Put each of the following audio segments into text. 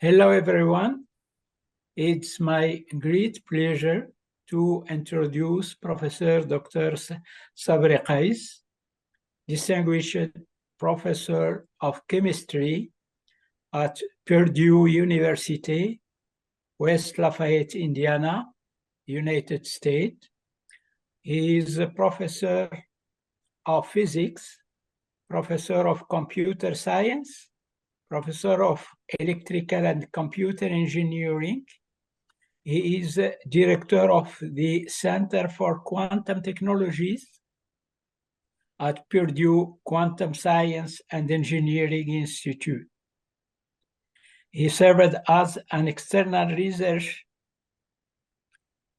Hello, everyone. It's my great pleasure to introduce Professor Dr. Sabre Kaais, Distinguished Professor of Chemistry at Purdue University, West Lafayette, Indiana, United States. He is a professor of physics, professor of computer science, professor of electrical and computer engineering. He is director of the Center for Quantum Technologies at Purdue Quantum Science and Engineering Institute. He served as an external research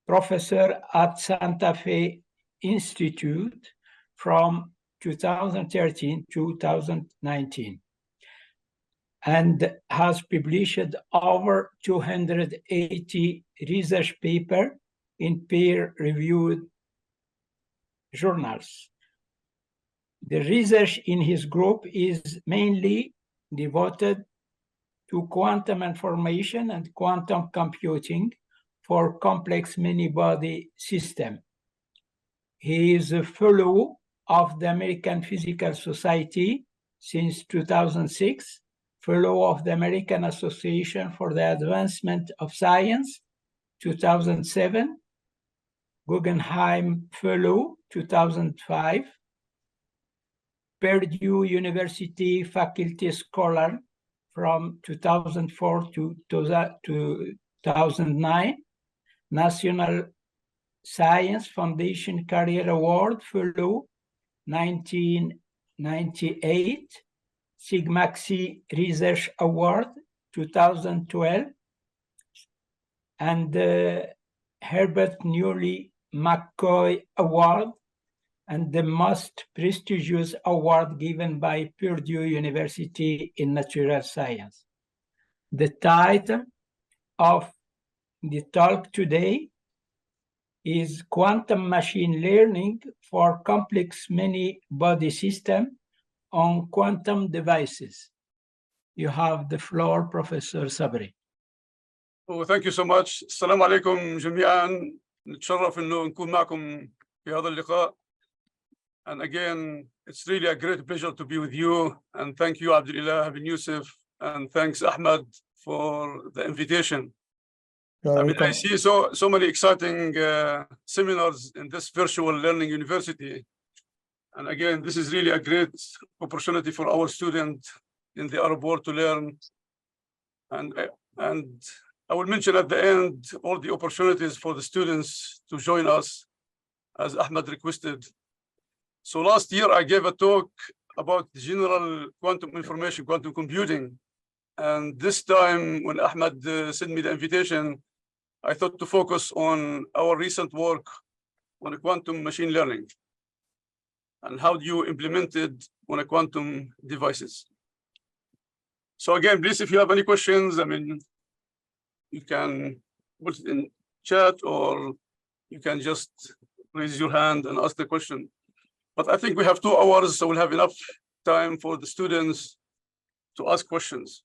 professor at Santa Fe Institute from 2013 to 2019. And has published over 280 research papers in peer-reviewed journals. The research in his group is mainly devoted to quantum information and quantum computing for complex many-body systems. He is a fellow of the American Physical Society since 2006, Fellow of the American Association for the Advancement of Science, 2007, Guggenheim Fellow, 2005, Purdue University Faculty Scholar from 2004 to 2009, National Science Foundation Career Award Fellow, 1998, Sigma Xi Research Award 2012, and the Herbert Newley McCoy Award, and the most prestigious award given by Purdue University in Natural Science. The title of the talk today is Quantum Machine Learning for Complex Many-Body System on Quantum Devices. You have the floor, Professor Sabre. Oh, thank you so much. السلام عليكم جميعا. نتشرف إنه نكون معكم في هذا اللقاء. And again, it's really a great pleasure to be with you. And thank you, Abdullah bin Yusuf, and thanks, Ahmed, for the invitation. I mean, I see so many exciting seminars in this virtual learning university. And again, this is really a great opportunity for our students in the Arab world to learn. And I will mention at the end all the opportunities for the students to join us, as Ahmed requested. So last year, I gave a talk about general quantum information, quantum computing. And this time, when Ahmed sent me the invitation, I thought to focus on our recent work on quantum machine learning and how do you implement it on a quantum devices. So again, please, if you have any questions, I mean, you can put it in chat or you can just raise your hand and ask the question. But I think we have 2 hours, so we'll have enough time for the students to ask questions.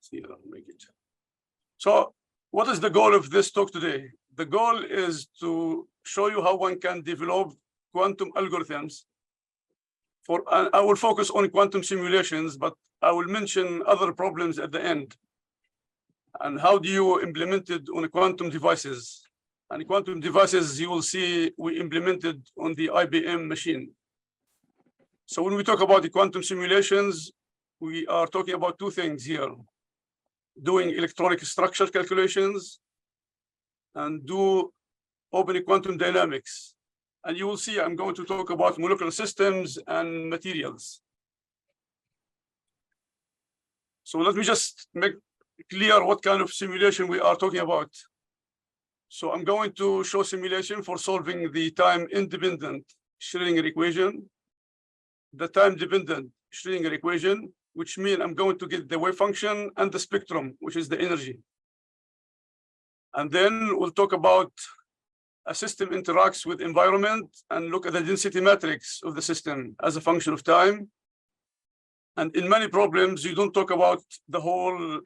See, I'll make it. So what is the goal of this talk today? The goal is to show you how one can develop quantum algorithms. I will focus on quantum simulations, but I will mention other problems at the end. And how do you implement it on quantum devices? And quantum devices, you will see we implemented on the IBM machine. So when we talk about the quantum simulations, we are talking about 2 things here: doing electronic structure calculations and do open quantum dynamics. And you will see I'm going to talk about molecular systems and materials. So let me just make clear what kind of simulation we are talking about. So I'm going to show simulation for solving the time-independent Schrödinger equation, the time-dependent Schrödinger equation, which means I'm going to get the wave function and the spectrum, which is the energy. And then we'll talk about a system interacts with environment and look at the density matrix of the system as a function of time. And in many problems, you don't talk about the whole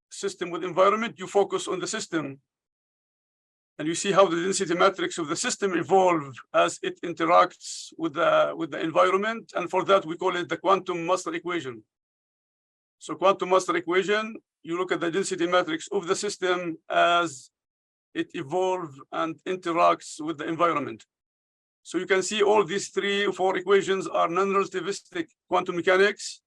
system with environment, you focus on the system. And you see how the density matrix of the system evolve as it interacts with the environment. And for that, we call it the quantum master equation. So quantum master equation, you look at the density matrix of the system as it evolves and interacts with the environment. So you can see all these 3 or 4 equations are non-relativistic quantum mechanics.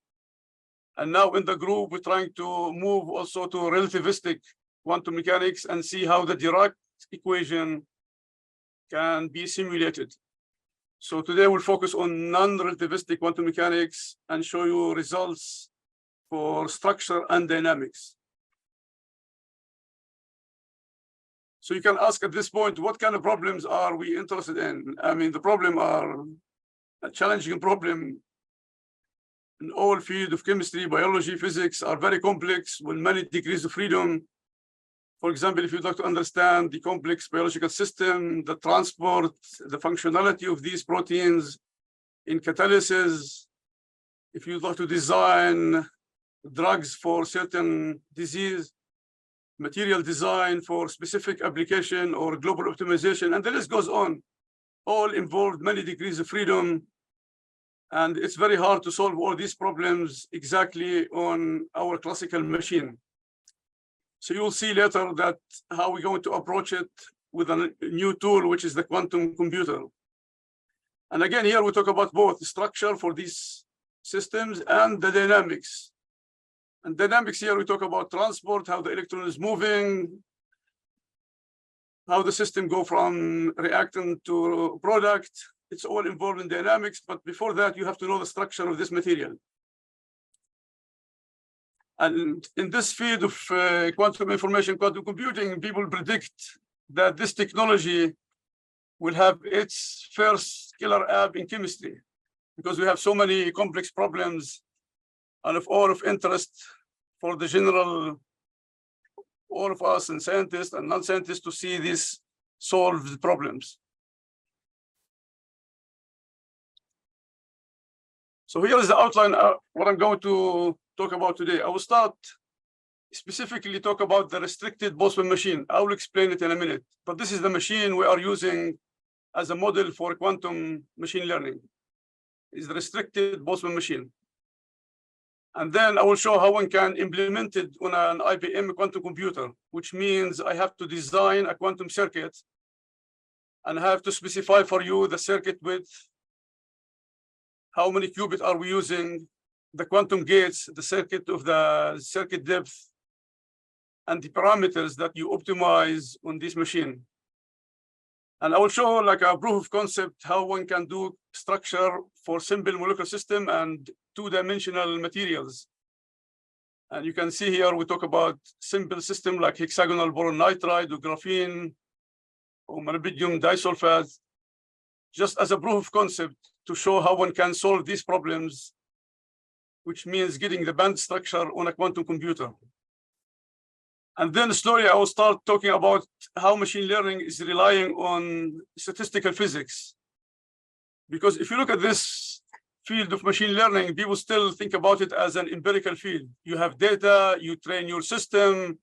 And now in the group, we're trying to move also to relativistic quantum mechanics and see how the Dirac equation can be simulated. So today we'll focus on non-relativistic quantum mechanics and show you results for structure and dynamics. So you can ask at this point, what kind of problems are we interested in? I mean, the problem are a challenging problem in all fields of chemistry, biology, physics are very complex with many degrees of freedom. For example, if you'd like to understand the complex biological system, the transport, the functionality of these proteins in catalysis, if you'd like to design drugs for certain disease, material design for specific application or global optimization, and the list goes on, all involved many degrees of freedom. And it's very hard to solve all these problems exactly on our classical machine. So you'll see later that how we're going to approach it with a new tool, which is the quantum computer. And again, here we talk about both the structure for these systems and the dynamics. And dynamics here, we talk about transport, how the electron is moving, how the system go from reactant to product. It's all involved in dynamics, but before that, you have to know the structure of this material. And in this field of quantum information, quantum computing, people predict that this technology will have its first killer app in chemistry, because we have so many complex problems and of all of interest for the general, all of us and scientists and non-scientists to see these solved problems. So here is the outline of what I'm going to talk about today. I will start specifically talk about the restricted Boltzmann machine. I will explain it in a minute, but this is the machine we are using as a model for quantum machine learning. It's the restricted Boltzmann machine. And then I will show how one can implement it on an IBM quantum computer, which means I have to design a quantum circuit and I have to specify for you the circuit width, how many qubits are we using, the quantum gates, the circuit of the circuit depth, and the parameters that you optimize on this machine. And I will show like a proof of concept how one can do structure for simple molecular system and two-dimensional materials. And you can see here we talk about simple system like hexagonal boron nitride or graphene or molybdenum disulfide, just as a proof of concept to show how one can solve these problems, which means getting the band structure on a quantum computer. And then slowly I will start talking about how machine learning is relying on statistical physics. Because if you look at this field of machine learning, people still think about it as an empirical field. You have data, you train your system,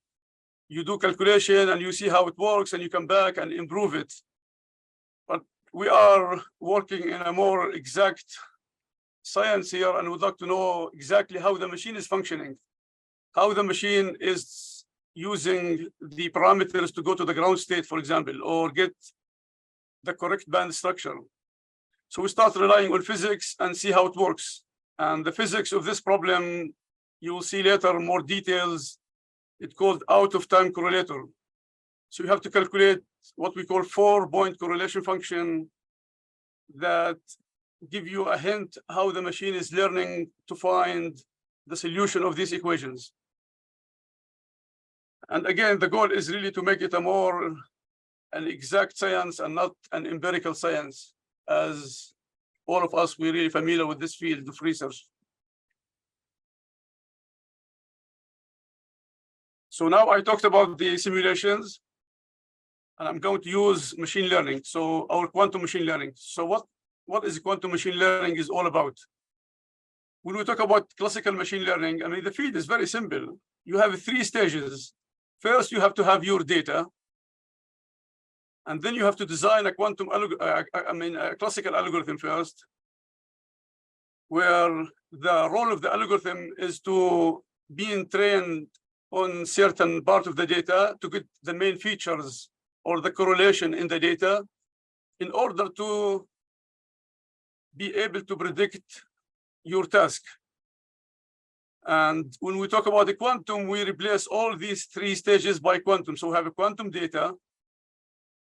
you do calculation and you see how it works and you come back and improve it. But we are working in a more exact science here and would like to know exactly how the machine is functioning, how the machine is using the parameters to go to the ground state, for example, or get the correct band structure. So we start relying on physics and see how it works. And the physics of this problem, you will see later more details. It's called out-of-time correlator. So you have to calculate what we call 4-point correlation function that give you a hint how the machine is learning to find the solution of these equations. And again, the goal is really to make it an exact science and not an empirical science, as all of us, we're really familiar with this field of research. So now I talked about the simulations, and I'm going to use machine learning. So our quantum machine learning. So what is quantum machine learning is all about? when we talk about classical machine learning, I mean, the field is very simple. You have 3 stages. First, you have to have your data. And then you have to design a quantum, a classical algorithm first, where the role of the algorithm is to being trained on certain part of the data to get the main features or the correlation in the data in order to be able to predict your task. And when we talk about the quantum, we replace all these 3 stages by quantum. So we have a quantum data.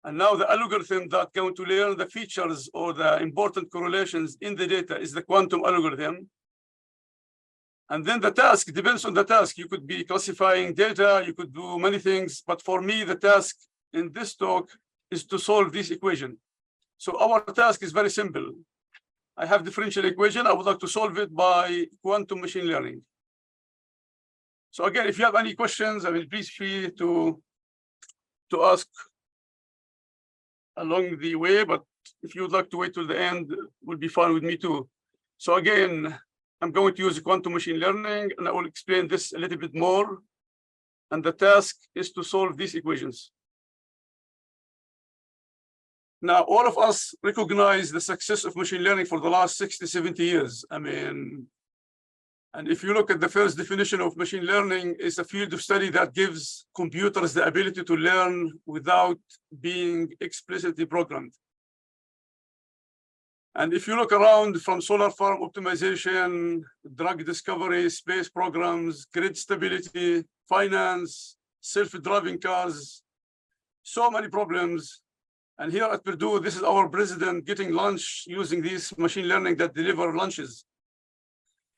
And now the algorithm that's going to learn the features or the important correlations in the data is the quantum algorithm. And then the task depends on the task. You could be classifying data, you could do many things. But for me, the task in this talk is to solve this equation. So our task is very simple. I have differential equation. I would like to solve it by quantum machine learning. So again, if you have any questions, I mean, please feel free to ask along the way, but if you would like to wait till the end, will be fine with me too. So again, I'm going to use quantum machine learning, and I will explain this a little bit more. And the task is to solve these equations. Now, all of us recognize the success of machine learning for the last 60, 70 years. I mean, and if you look at the first definition of machine learning, it's a field of study that gives computers the ability to learn without being explicitly programmed. And if you look around from solar farm optimization, drug discovery, space programs, grid stability, finance, self-driving cars, so many problems. And here at Purdue, this is our president getting lunch using this machine learning that deliver lunches.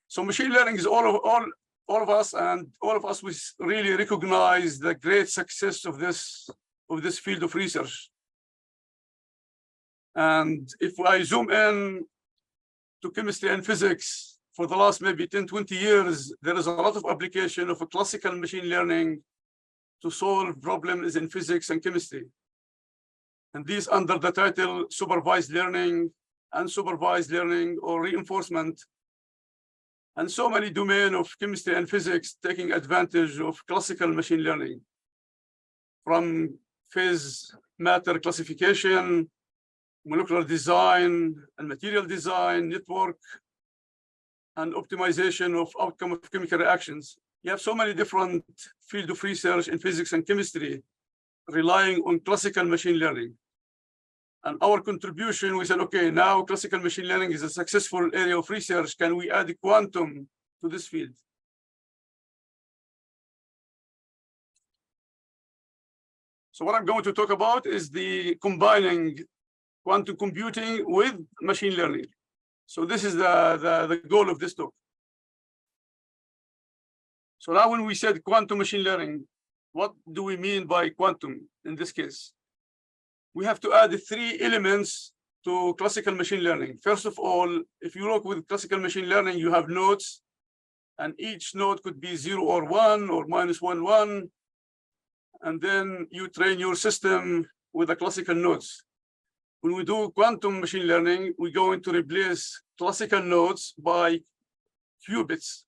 So machine learning is all of us, and all of us we really recognize the great success of this field of research. And if I zoom in to chemistry and physics, for the last maybe 10, 20 years, there is a lot of application of a classical machine learning to solve problems in physics and chemistry. And these under the title supervised learning, unsupervised learning, or reinforcement. And so many domains of chemistry and physics taking advantage of classical machine learning, from phase matter classification, molecular design, and material design, network, and optimization of outcome of chemical reactions. You have so many different fields of research in physics and chemistry relying on classical machine learning. And our contribution, we said, okay, now classical machine learning is a successful area of research. Can we add quantum to this field? So what I'm going to talk about is the combining quantum computing with machine learning. So this is the goal of this talk. So now when we said quantum machine learning, what do we mean by quantum in this case? We have to add 3 elements to classical machine learning. First of all, if you look with classical machine learning, you have nodes, and each node could be 0 or 1 or -1, 1. And then you train your system with the classical nodes. When we do quantum machine learning, we're going to replace classical nodes by qubits.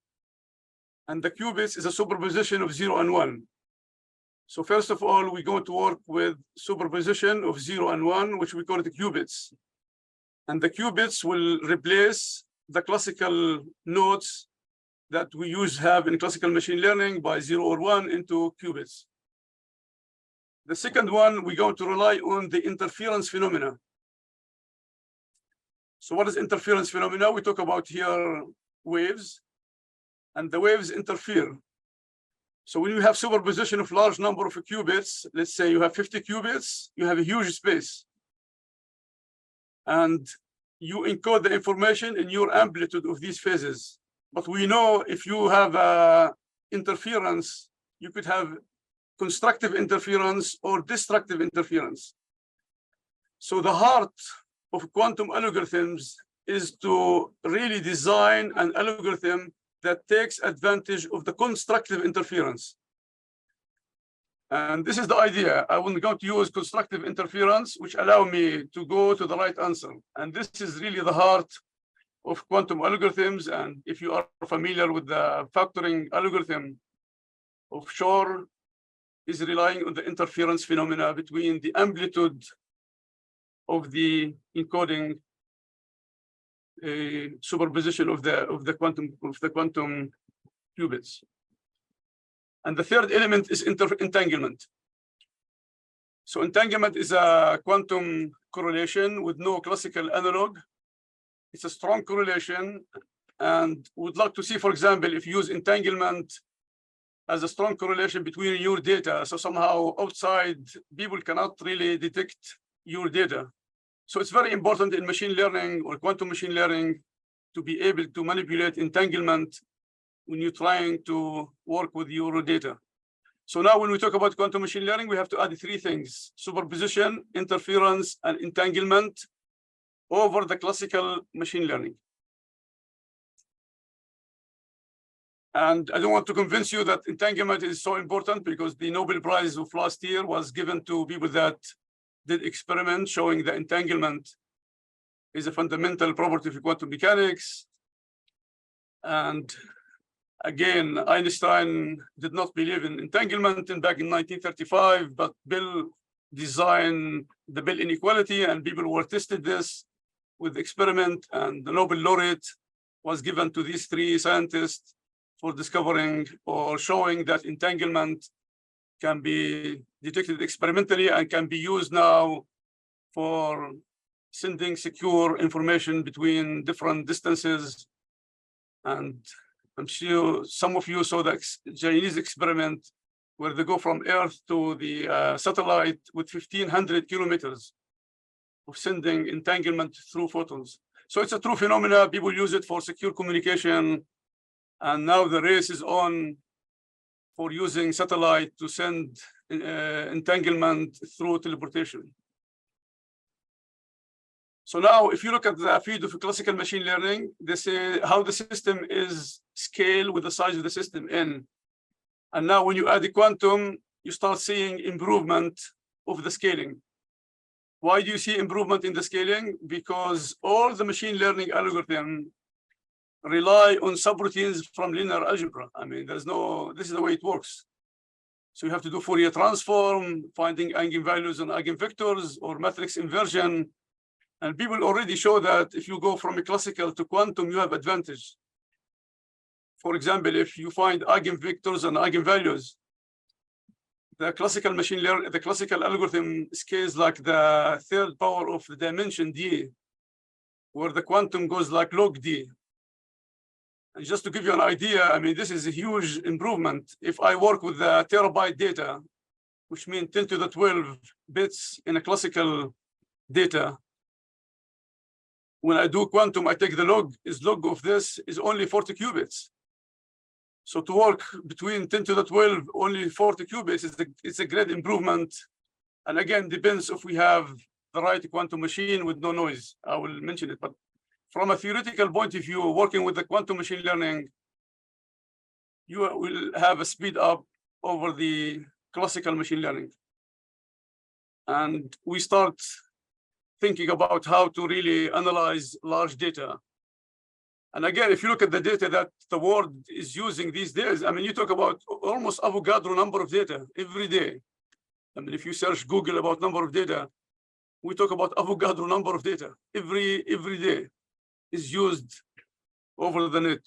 And the qubits is a superposition of 0 and 1. So first of all, we're going to work with superposition of 0 and 1, which we call it qubits. And the qubits will replace the classical nodes that we have in classical machine learning by 0 or 1 into qubits. The second one, we're going to rely on the interference phenomena. So what is interference phenomena? We talk about here waves, and the waves interfere. So when you have superposition of large number of qubits, let's say you have 50 qubits, you have a huge space. And you encode the information in your amplitude of these phases. But we know if you have interference, you could have constructive interference or destructive interference. So the heart of quantum algorithms is to really design an algorithm that takes advantage of the constructive interference. And this is the idea. I will go to use constructive interference, which allow me to go to the right answer. And this is really the heart of quantum algorithms. And if you are familiar with the factoring algorithm of Shor, is relying on the interference phenomena between the amplitude of the encoding superposition of the quantum qubits. And the third element is entanglement. So entanglement is a quantum correlation with no classical analog. It's a strong correlation, and we'd like to see, for example, if you use entanglement as a strong correlation between your data, so somehow outside people cannot really detect your data. So it's very important in machine learning or quantum machine learning to be able to manipulate entanglement when you're trying to work with your data. So now when we talk about quantum machine learning, we have to add three things: superposition, interference, and entanglement over the classical machine learning. And I don't want to convince you that entanglement is so important, because the Nobel Prize of last year was given to people that did experiments showing that entanglement is a fundamental property of quantum mechanics. And again, Einstein did not believe in entanglement back in 1935, but Bell designed the Bell inequality, and people were tested this with experiment, and the Nobel laureate was given to these three scientists for discovering or showing that entanglement can be detected experimentally and can be used now for sending secure information between different distances. And I'm sure some of you saw the Chinese experiment where they go from Earth to the satellite with 1,500 kilometers of sending entanglement through photons. So it's a true phenomena. People use it for secure communication. And now the race is on for using satellite to send entanglement through teleportation. So now, if you look at the field of classical machine learning, they say how the system is scaled with the size of the system N. And now when you add the quantum, you start seeing improvement of the scaling. Why do you see improvement in the scaling? Because all the machine learning algorithms rely on subroutines from linear algebra. I mean, this is the way it works. So you have to do Fourier transform, finding eigenvalues and eigenvectors, or matrix inversion. And people already show that if you go from a classical to quantum, you have advantage. For example, if you find eigenvectors and eigenvalues, the classical machine learning, the classical algorithm scales like the third power of the dimension d, where the quantum goes like log d. And just to give you an idea, I mean, this is a huge improvement. If I work with the terabyte data, which means 10 to the 12 bits in a classical data, when I do quantum, I take the log of this is only 40 qubits. So to work between 10 to the 12, only 40 qubits, it's a great improvement. And again, depends if we have the right quantum machine with no noise. I will mention it, but from a theoretical point of view, working with the quantum machine learning, you will have a speed up over the classical machine learning. And we start thinking about how to really analyze large data. And again, if you look at the data that the world is using these days, I mean, you talk about almost Avogadro number of data every day. I mean, if you search Google about number of data, we talk about Avogadro number of data every day is used over the net.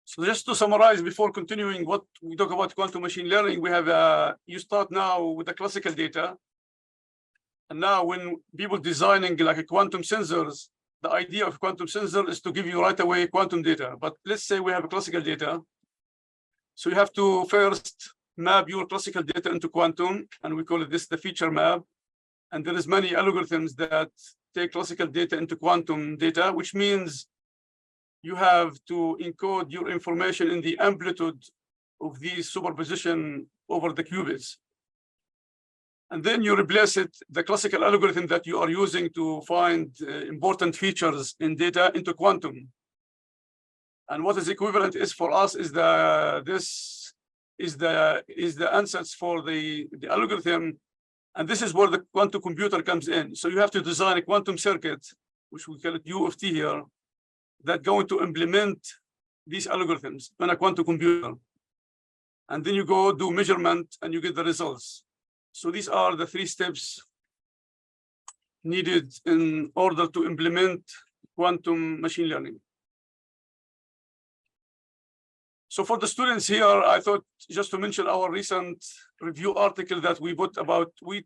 So just to summarize before continuing what we talk about quantum machine learning, we have you start now with the classical data. And now when people designing like a quantum sensors, the idea of quantum sensor is to give you right away quantum data. But let's say we have a classical data. So you have to first map your classical data into quantum, and we call it this the feature map. And there is many algorithms that take classical data into quantum data, which means you have to encode your information in the amplitude of the superposition over the qubits. And then you replace it, the classical algorithm that you are using to find important features in data, into quantum. And what is equivalent is for us is the answers for the algorithm. And this is where the quantum computer comes in. So you have to design a quantum circuit which we call it U of T here, that going to implement these algorithms on a quantum computer. And then you go do measurement and you get the results. So these are the 3 steps needed in order to implement quantum machine learning. So for the students here, I thought just to mention our recent review article that we put about, we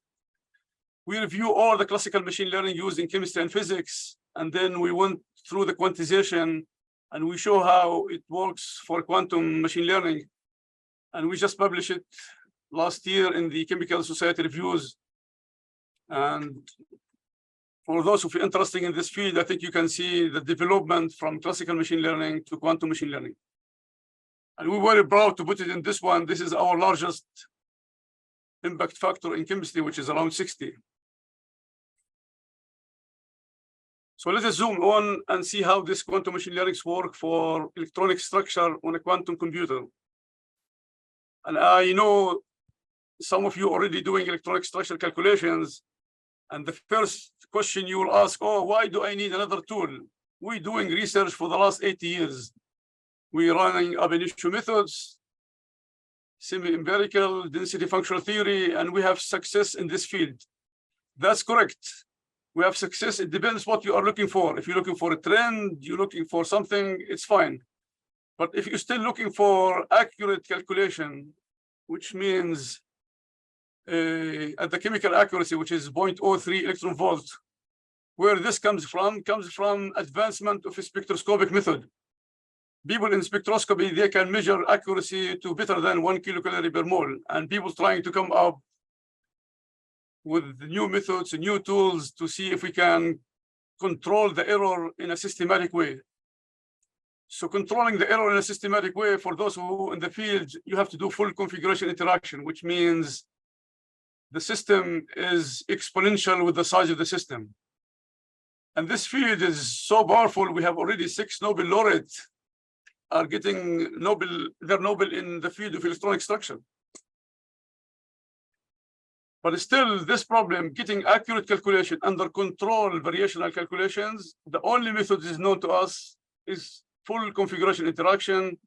review all the classical machine learning used in chemistry and physics, and then we went through the quantization and we show how it works for quantum machine learning. And we just published it last year in the Chemical Society Reviews. And for those who are interested in this field, I think you can see the development from classical machine learning to quantum machine learning. And we're very proud to put it in this one. This is our largest impact factor in chemistry, which is around 60. So let us zoom on and see how this quantum machine learning work for electronic structure on a quantum computer. And I know some of you already doing electronic structure calculations. And the first question you will ask, oh, why do I need another tool? We're doing research for the last 80 years. We're running ab initio methods, semi-empirical, density functional theory, and we have success in this field. That's correct. We have success. It depends what you are looking for. If you're looking for a trend, you're looking for something, it's fine. But if you're still looking for accurate calculation, which means at the chemical accuracy, which is 0.03 electron volt, where this comes from advancement of a spectroscopic method. People in spectroscopy, they can measure accuracy to better than 1 kilocalorie per mole, and people trying to come up with new methods and new tools to see if we can control the error in a systematic way. So controlling the error in a systematic way, for those who in the field, you have to do full configuration interaction, which means the system is exponential with the size of the system. And this field is so powerful. We have already 6 Nobel laureates are getting their Nobel in the field of electronic structure. But still, this problem, getting accurate calculation under control, variational calculations, the only method is known to us is full configuration interaction.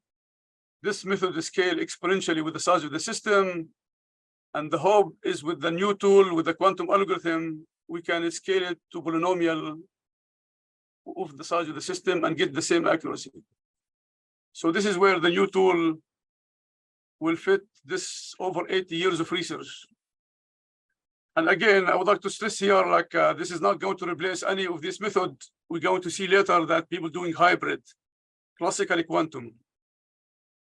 This method is scaled exponentially with the size of the system. And the hope is with the new tool, with the quantum algorithm, we can scale it to polynomial of the size of the system and get the same accuracy. So this is where the new tool will fit this over 80 years of research. And again, I would like to stress here, like this is not going to replace any of this method. We're going to see later that people doing hybrid, classically quantum.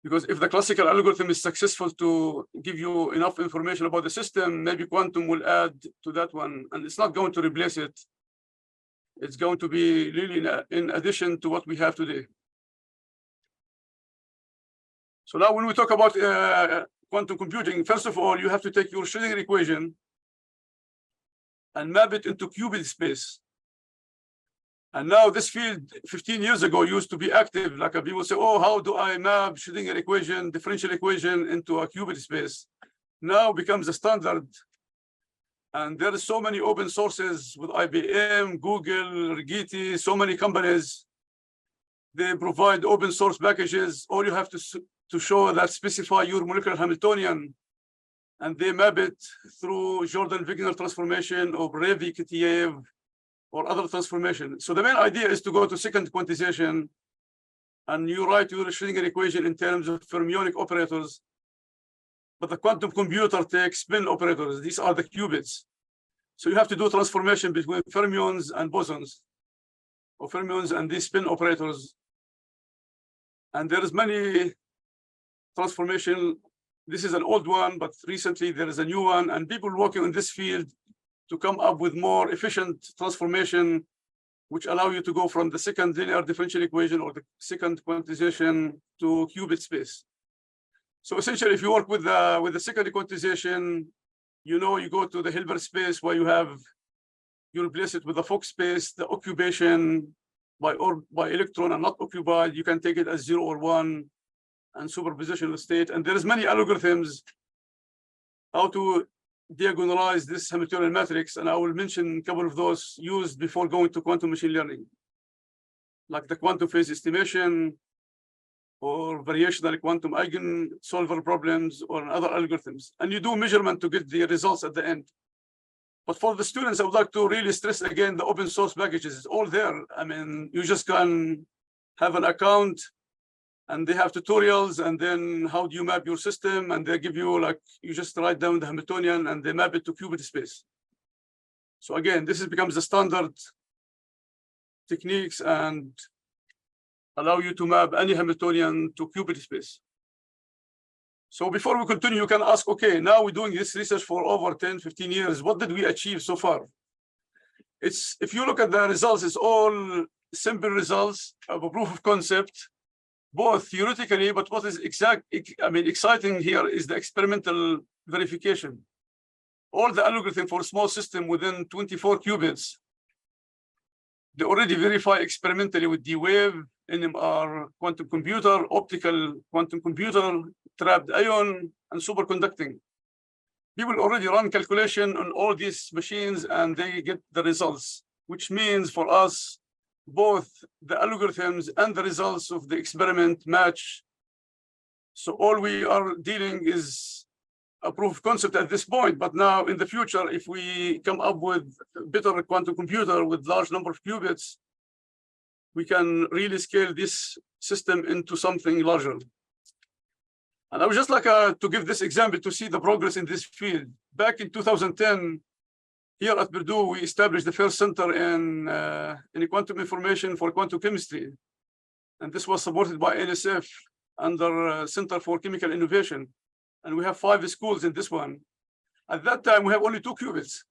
Because if the classical algorithm is successful to give you enough information about the system, maybe quantum will add to that one, and it's not going to replace it. It's going to be really in addition to what we have today. So now when we talk about quantum computing, first of all, you have to take your Schrödinger equation and map it into qubit space. And now this field 15 years ago used to be active, like people say, oh, how do I map Schrödinger equation, differential equation into a qubit space? Now becomes a standard. And there are so many open sources with IBM, Google, Rigetti, so many companies. They provide open source packages. All you have to show that specify your molecular Hamiltonian, and they map it through Jordan-Wigner transformation or Breivik-Kitiev or other transformation. So the main idea is to go to second quantization, and you write your Schrödinger equation in terms of fermionic operators. But the quantum computer takes spin operators. These are the qubits. So you have to do transformation between fermions and bosons, or fermions and these spin operators. And there is many transformation. This is an old one, but recently there is a new one, and people working in this field to come up with more efficient transformation, which allow you to go from the second linear differential equation or the second quantization to qubit space. So essentially, if you work with the second quantization, you know, you go to the Hilbert space where you replace it with the Fock space, the occupation by electron and not occupied, you can take it as 0 or 1 and superpositional state. And there's many algorithms how to diagonalize this Hamiltonian matrix, and I will mention a couple of those used before going to quantum machine learning, like the quantum phase estimation or variational quantum eigensolver problems or other algorithms. And you do measurement to get the results at the end. But for the students, I would like to really stress again the open source packages. It's all there. I mean, you just can have an account and they have tutorials, and then how do you map your system? And they give you, like, you just write down the Hamiltonian and they map it to qubit space. So again, this becomes the standard techniques and allow you to map any Hamiltonian to qubit space. So before we continue, you can ask, okay, now we're doing this research for over 10, 15 years. What did we achieve so far? If you look at the results, it's all simple results of a proof of concept, both theoretically, but what is exciting here is the experimental verification. All the algorithm for small system within 24 qubits, they already verify experimentally with D-Wave, NMR quantum computer, optical quantum computer, trapped ion, and superconducting. People already run calculation on all these machines and they get the results, which means for us, both the algorithms and the results of the experiment match. So all we are dealing is a proof of concept at this point, but now in the future, if we come up with a better quantum computer with large number of qubits, we can really scale this system into something larger. And I would just like to give this example to see the progress in this field. Back in 2010, here at Purdue, we established the first center in quantum information for quantum chemistry. And this was supported by NSF under Center for Chemical Innovation. And we have 5 schools in this one. At that time, we have only 2 qubits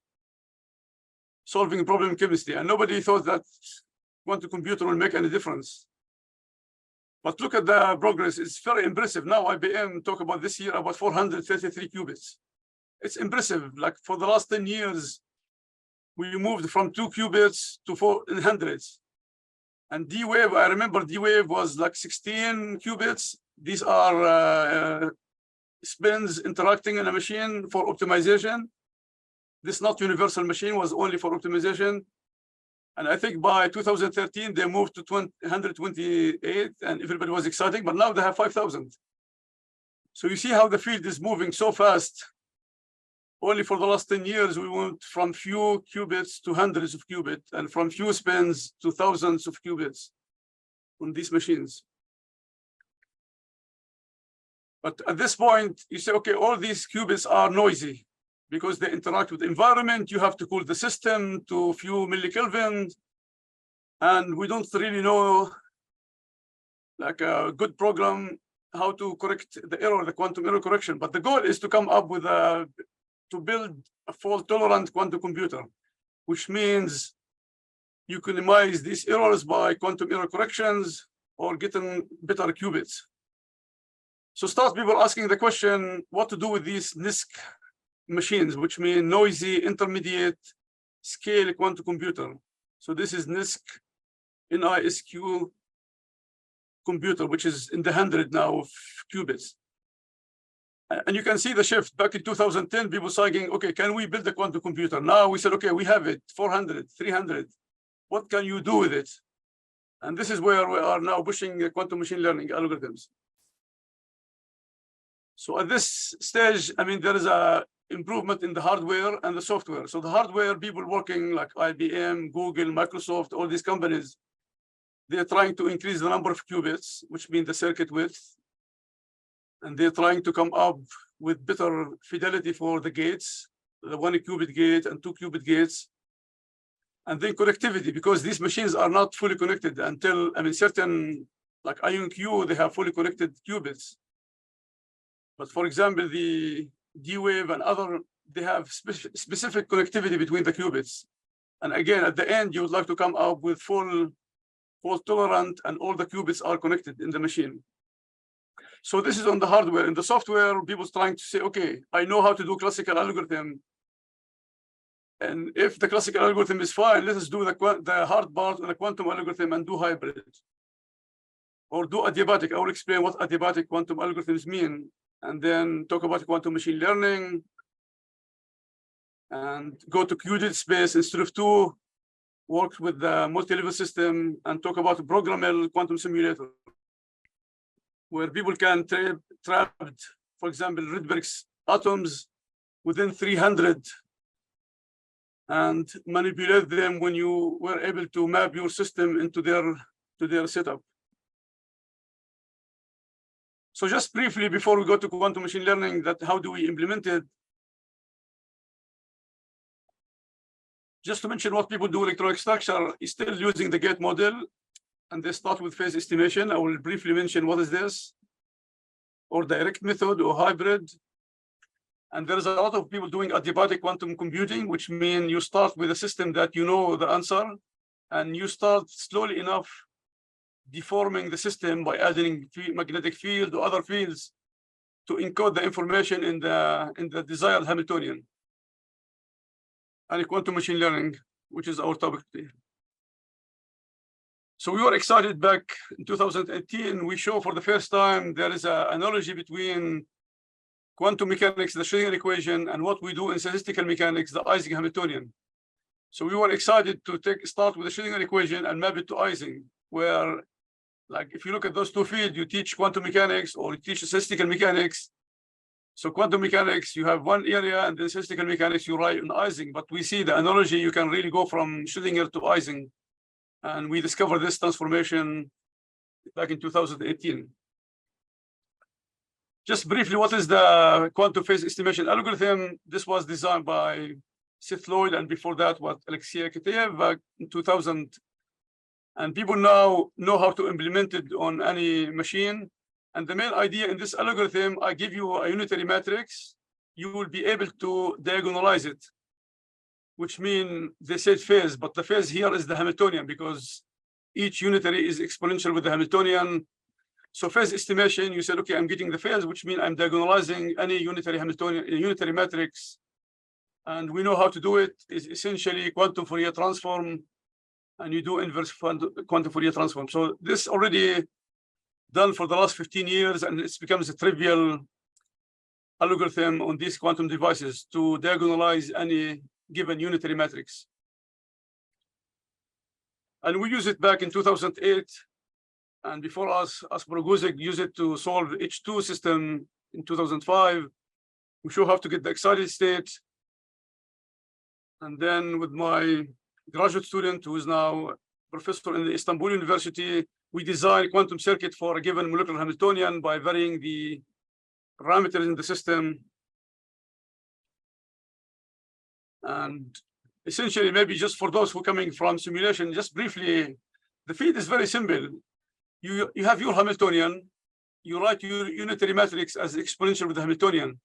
solving a problem in chemistry. And nobody thought that quantum computer will make any difference. But look at the progress. It's very impressive. Now IBM talk about this year about 433 qubits. It's impressive. Like for the last 10 years, we moved from 2 qubits to 400. And D-Wave, I remember D-Wave was like 16 qubits. These are spins interacting in a machine for optimization. This not universal machine was only for optimization. And I think by 2013, they moved to 128 and everybody was excited, but now they have 5,000. So you see how the field is moving so fast. Only for the last 10 years, we went from few qubits to hundreds of qubits and from few spins to thousands of qubits on these machines. But at this point, you say, okay, all these qubits are noisy because they interact with the environment. You have to cool the system to a few millikelvin. And we don't really know, like a good program, how to correct the error, the quantum error correction. But the goal is to come up with to build a fault-tolerant quantum computer, which means you can minimize these errors by quantum error corrections or getting better qubits. So start people asking the question, what to do with these NISQ machines, which mean noisy intermediate scale quantum computer. So this is NISQ, NISQ computer, which is in the 100 now of qubits. And you can see the shift. Back in 2010, people saying, okay, can we build a quantum computer? Now we said, okay, we have it, 400, 300. What can you do with it? And this is where we are now pushing quantum machine learning algorithms. So at this stage, I mean, there is a improvement in the hardware and the software. So the hardware, people working like IBM, Google, Microsoft, all these companies, they're trying to increase the number of qubits, which means the circuit width. And they're trying to come up with better fidelity for the gates, the 1 qubit gate and 2 qubit gates. And then connectivity, because these machines are not fully connected until, I mean, certain, like IonQ, they have fully connected qubits. But for example, the D-Wave and other, they have specific connectivity between the qubits. And again, at the end, you would like to come up with full fault tolerant and all the qubits are connected in the machine. So this is on the hardware. In the software, people's trying to say, okay, I know how to do classical algorithm. And if the classical algorithm is fine, let us do the hard part on a quantum algorithm and do hybrid. Or do adiabatic. I will explain what adiabatic quantum algorithms mean. And then talk about quantum machine learning. and go to QD space instead of 2, work with the multi-level system and talk about a programmable quantum simulator, where people can trap, for example, Rydberg's atoms within 300 and manipulate them when you were able to map your system into their setup. So just briefly, before we go to quantum machine learning, that how do we implement it? Just to mention what people do electronic structure is still using the gate model, and they start with phase estimation. I will briefly mention what is this, or direct method or hybrid. And there is a lot of people doing adiabatic quantum computing, which means you start with a system that you know the answer, and you start slowly enough deforming the system by adding magnetic field or other fields to encode the information in the desired Hamiltonian. And quantum machine learning, which is our topic today. So we were excited back in 2018. We show for the first time there is an analogy between quantum mechanics, the Schrödinger equation, and what we do in statistical mechanics, the Ising Hamiltonian. So we were excited to start with the Schrödinger equation and map it to Ising, where, like, if you look at those two fields, you teach quantum mechanics or you teach statistical mechanics. So quantum mechanics, you have one area, and then statistical mechanics, you write on Ising. But we see the analogy, you can really go from Schrödinger to Ising. And we discovered this transformation back in 2018. Just briefly, what is the quantum phase estimation algorithm? This was designed by Seth Lloyd, and before that, Alexei Kitaev back in 2000. And people now know how to implement it on any machine. And the main idea in this algorithm, I give you a unitary matrix, you will be able to diagonalize it, which means they said phase, but the phase here is the Hamiltonian because each unitary is exponential with the Hamiltonian. So phase estimation, you said, okay, I'm getting the phase, which means I'm diagonalizing any unitary Hamiltonian, unitary matrix. And we know how to do it. It's essentially quantum Fourier transform, and you do inverse quantum Fourier transform. So this already done for the last 15 years, and it becomes a trivial algorithm on these quantum devices to diagonalize any given unitary matrix. And we use it back in 2008. And before us, Asper used it to solve H2 system in 2005. We show how to get the excited state. And then with my graduate student, who is now professor in the Istanbul University, we designed quantum circuit for a given molecular Hamiltonian by varying the parameters in the system. And essentially, maybe just for those who are coming from simulation, just briefly, the field is very simple. You have your Hamiltonian, you write your unitary matrix as exponential with the Hamiltonian.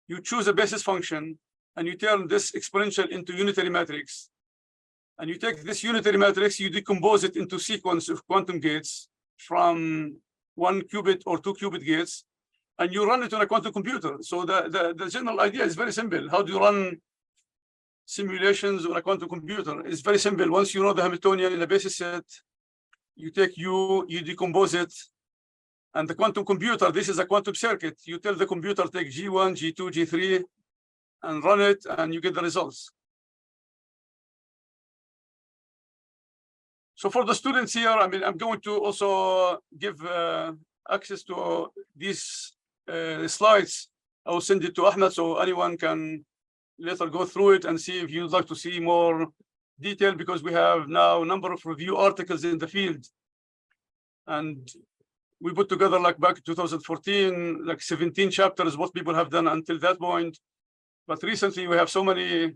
You choose a basis function, and you turn this exponential into unitary matrix. And you take this unitary matrix, you decompose it into sequence of quantum gates from 1 qubit or 2 qubit gates, and you run it on a quantum computer. So the general idea is very simple. How do you run simulations on a quantum computer? It's very simple. Once you know the Hamiltonian in a basis set, you take you decompose it, and the quantum computer, this is a quantum circuit. You tell the computer, take G1, G2, G3, and run it, and you get the results. So for the students here, I mean, I'm going to also give access to these slides. I will send it to Ahmed so anyone can later go through it and see if you'd like to see more detail, because we have now a number of review articles in the field. And we put together, like back in 2014, like 17 chapters, what people have done until that point. But recently we have so many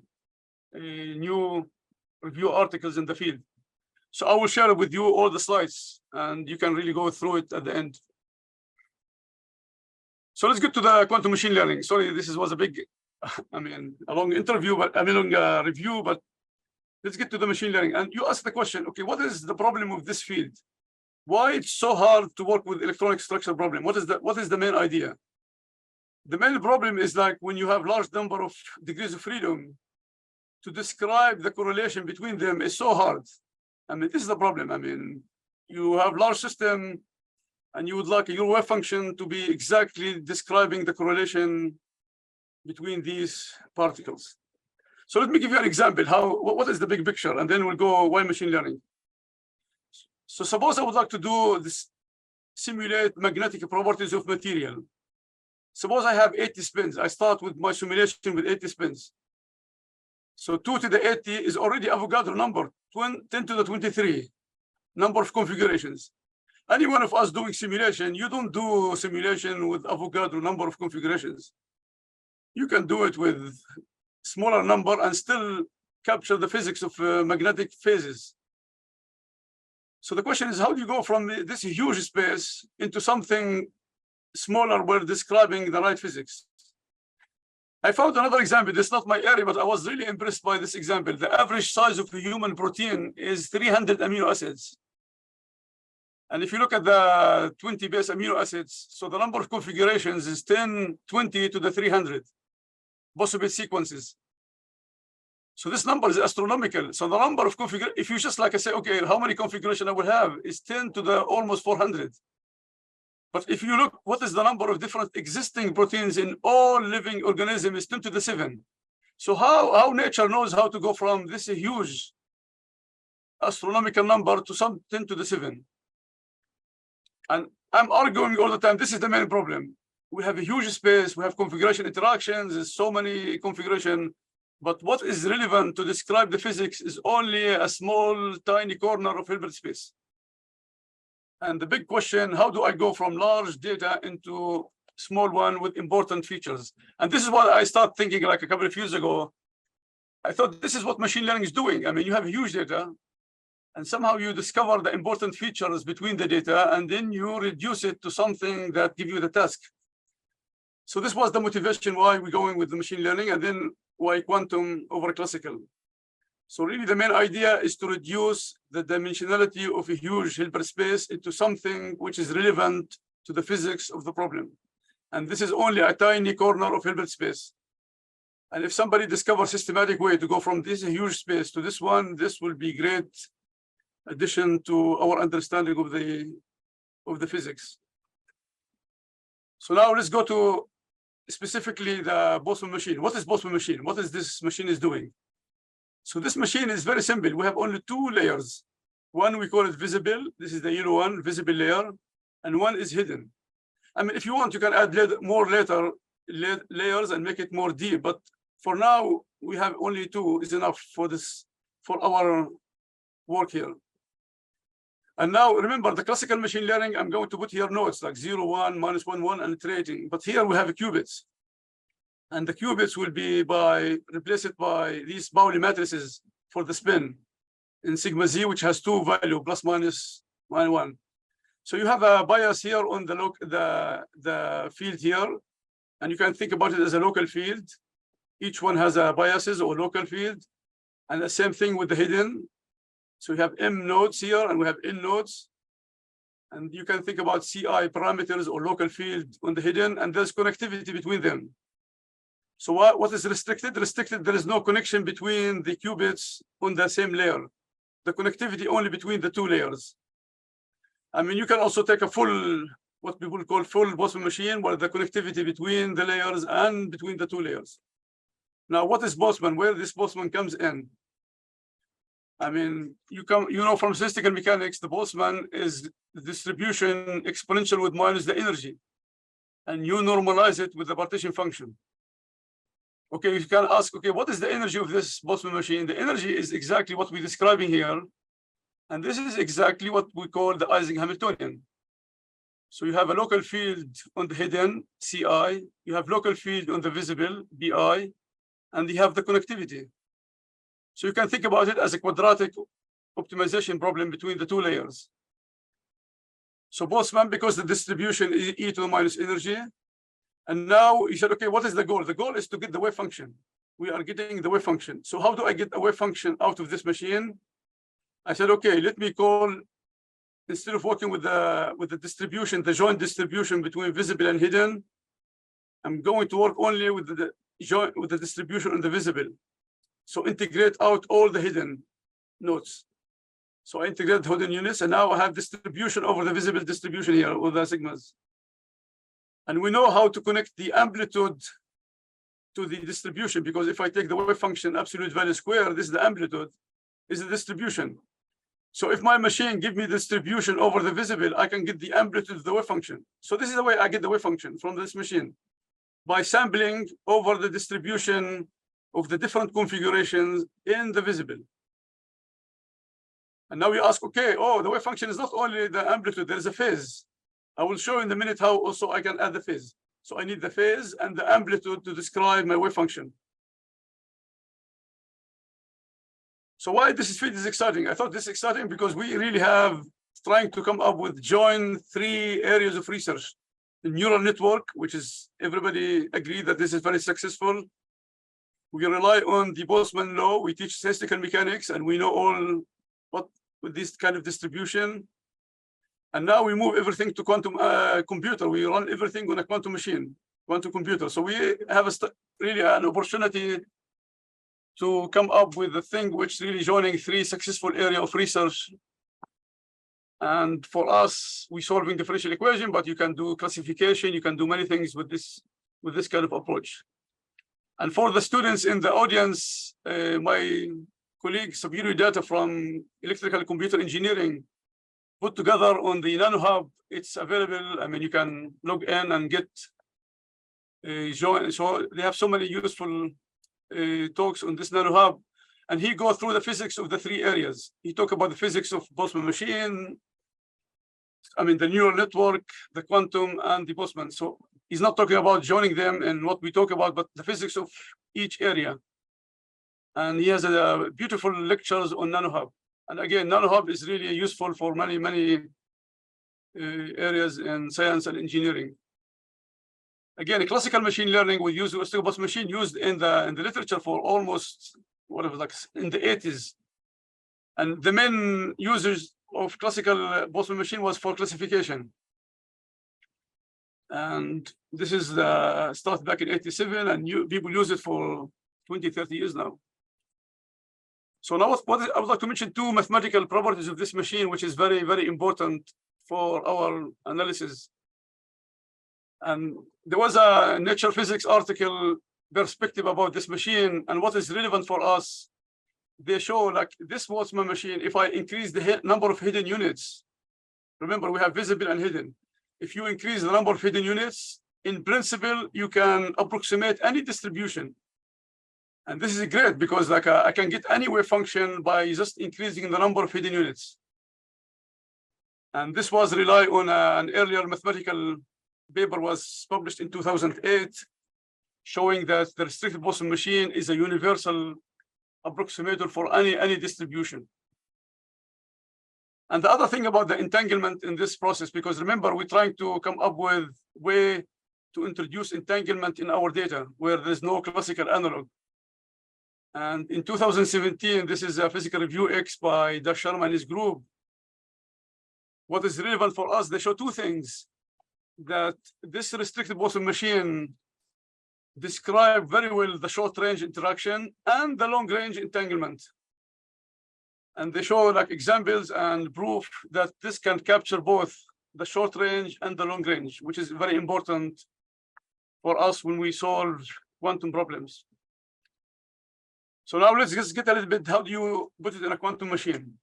new review articles in the field. So I will share with you all the slides, and you can really go through it at the end. So let's get to the quantum machine learning. Sorry, this was a big, I mean, a long interview, but I mean, long review, but let's get to the machine learning. And you ask the question, okay, what is the problem with this field? Why it's so hard to work with electronic structure problem? What is the main idea? The main problem is, like, when you have large number of degrees of freedom, to describe the correlation between them is so hard. I mean, this is the problem. I mean, you have large system, and you would like your wave function to be exactly describing the correlation between these particles. So let me give you an example. What is the big picture? And then we'll go why machine learning. So suppose I would like to do this, simulate magnetic properties of material. Suppose I have 80 spins. I start with my simulation with 80 spins. So 2 to the 80 is already Avogadro number, 10 to the 23, number of configurations. Any one of us doing simulation, you don't do simulation with Avogadro number of configurations. You can do it with smaller number and still capture the physics of magnetic phases. So the question is, how do you go from this huge space into something smaller where describing the right physics? I found another example. This is not my area, but I was really impressed by this example. The average size of a human protein is 300 amino acids. And if you look at the 20 base amino acids, so the number of configurations is 10, 20 to the 300 possible sequences. So this number is astronomical. So the number of configurations, if you just like I say, okay, how many configurations I will have is 10 to the almost 400. But if you look, what is the number of different existing proteins in all living organisms is 10 to the 7. So how nature knows how to go from this huge astronomical number to some 10 to the 7. And I'm arguing all the time, this is the main problem. We have a huge space, we have configuration interactions, there's so many configuration, but what is relevant to describe the physics is only a small, tiny corner of Hilbert space. And the big question, how do I go from large data into small one with important features? And this is what I started thinking like a couple of years ago. I thought this is what machine learning is doing. I mean, you have huge data, and somehow you discover the important features between the data, and then you reduce it to something that gives you the task. So this was the motivation why we're going with the machine learning, and then why quantum over classical. So really the main idea is to reduce the dimensionality of a huge Hilbert space into something which is relevant to the physics of the problem. And this is only a tiny corner of Hilbert space. And if somebody discovers a systematic way to go from this huge space to this one, this will be great addition to our understanding of the physics. So now let's go to specifically the Boltzmann machine. What is Boltzmann machine? What is this machine is doing? So this machine is very simple. We have only two layers. One, we call it visible. This is the yellow one, visible layer. And one is hidden. I mean, if you want, you can add more later layers and make it more deep. But for now, we have only two is enough for this, for our work here. And now remember the classical machine learning, I'm going to put here nodes like 0, 1, -1, 1, and iterating. But here we have qubits. And the qubits will be replaced by these Pauli matrices for the spin in sigma z, which has two value, plus minus 1. So you have a bias here on the field here, and you can think about it as a local field. Each one has a biases or local field, and the same thing with the hidden. So we have M nodes here, and we have N nodes. And you can think about CI parameters or local field on the hidden, and there's connectivity between them. So what is restricted? Restricted, there is no connection between the qubits on the same layer. The connectivity only between the two layers. I mean, you can also take a full, what people call full Boltzmann machine, where the connectivity between the layers and between the two layers. Now, what is Boltzmann? Where this Boltzmann comes in? I mean, you know from statistical mechanics, the Boltzmann is the distribution exponential with minus the energy. And you normalize it with the partition function. Okay, you can ask, okay, what is the energy of this Boltzmann machine? The energy is exactly what we're describing here. And this is exactly what we call the Ising Hamiltonian. So you have a local field on the hidden, CI, you have local field on the visible, BI, and you have the connectivity. So you can think about it as a quadratic optimization problem between the two layers. So Boltzmann, because the distribution is e to the minus energy. And now you said, okay, what is the goal? The goal is to get the wave function. We are getting the wave function. So how do I get a wave function out of this machine? I said, okay, let me call, instead of working with the distribution, the joint distribution between visible and hidden, I'm going to work only with the distribution on the visible. So integrate out all the hidden nodes. So I integrate the hidden units, and now I have distribution over the visible distribution here, with the sigmas. And we know how to connect the amplitude to the distribution, because if I take the wave function absolute value square, this is the amplitude, is the distribution. So if my machine give me distribution over the visible, I can get the amplitude of the wave function. So this is the way I get the wave function from this machine, by sampling over the distribution of the different configurations in the visible. And now you ask, okay, oh, the wave function is not only the amplitude, there is a phase. I will show in a minute how also I can add the phase. So I need the phase and the amplitude to describe my wave function. So why this field is exciting? I thought this is exciting because we really have trying to come up with join 3 areas of research. The neural network, which is everybody agreed that this is very successful. We rely on the Boltzmann law. We teach statistical mechanics, and we know all what with this kind of distribution. And now we move everything to quantum computer. We run everything on a quantum machine, quantum computer. So we have really an opportunity to come up with a thing which really joining 3 successful areas of research. And for us, we solving differential equation, but you can do classification, you can do many things with this kind of approach. And for the students in the audience, my colleague Sabre data from electrical computer engineering put together on the NanoHub. It's available. I mean, you can log in and get join. So they have so many useful talks on this NanoHub. And he goes through the physics of the 3 areas. He talked about the physics of Boltzmann machine, I mean, the neural network, the quantum, and the Boltzmann. So he's not talking about joining them in what we talk about, but the physics of each area. And he has beautiful lectures on NanoHub. And again, NanoHub is really useful for many areas in science and engineering. Again, classical machine learning with use of Boltzmann machine used in the literature for almost whatever, like in the 80s. And the main users of classical Boltzmann machine was for classification. And this is started back in 87, and people use it for 20, 30 years now. So now I would like to mention 2 mathematical properties of this machine, which is very, very important for our analysis. And there was a Nature Physics article perspective about this machine, and what is relevant for us. They show like this Boltzmann machine, if I increase the number of hidden units, remember we have visible and hidden. If you increase the number of hidden units, in principle, you can approximate any distribution. And this is great because like I can get any wave function by just increasing the number of hidden units. And this was rely on an earlier mathematical paper was published in 2008, showing that the restricted Boltzmann machine is a universal approximator for any distribution. And the other thing about the entanglement in this process, because remember, we're trying to come up with way to introduce entanglement in our data where there's no classical analog. And in 2017, this is a physical review X by Dash Sharma and his group. What is relevant for us, they show 2 things. That this restricted Boltzmann machine describe very well the short range interaction and the long range entanglement. And they show like examples and proof that this can capture both the short range and the long range, which is very important for us when we solve quantum problems. So now let's just get a little bit, how do you put it in a quantum machine?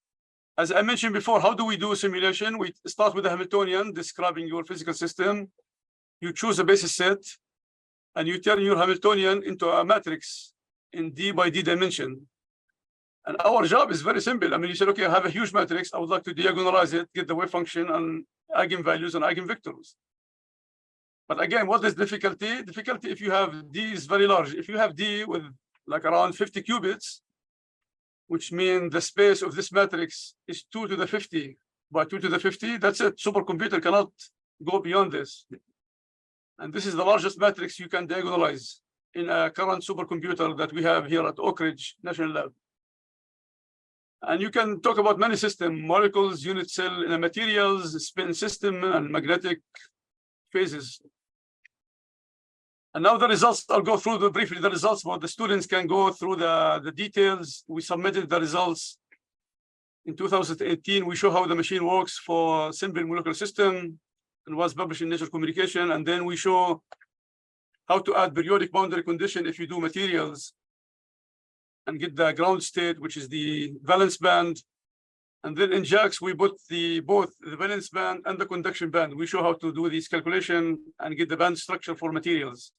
As I mentioned before, how do we do simulation? We start with a Hamiltonian describing your physical system. You choose a basis set, and you turn your Hamiltonian into a matrix in D by D dimension. And our job is very simple. I mean, you said, okay, I have a huge matrix. I would like to diagonalize it, get the wave function and eigenvalues and eigenvectors. But again, what is difficulty? Difficulty if you have D is very large. If you have D with like around 50 qubits, which means the space of this matrix is 2 to the 50 by 2 to the 50, that's it. Supercomputer cannot go beyond this. And this is the largest matrix you can diagonalize in a current supercomputer that we have here at Oak Ridge National Lab. And you can talk about many systems, molecules, unit cell in a materials, spin system, and magnetic phases. And now the results, I'll go through briefly the results, but the students can go through the details. We submitted the results in 2018. We show how the machine works for simple molecular system and was published in Nature Communication. And then we show how to add periodic boundary condition if you do materials, and get the ground state, which is the valence band. And then in JAX, we put both the valence band and the conduction band. We show how to do this calculation and get the band structure for materials.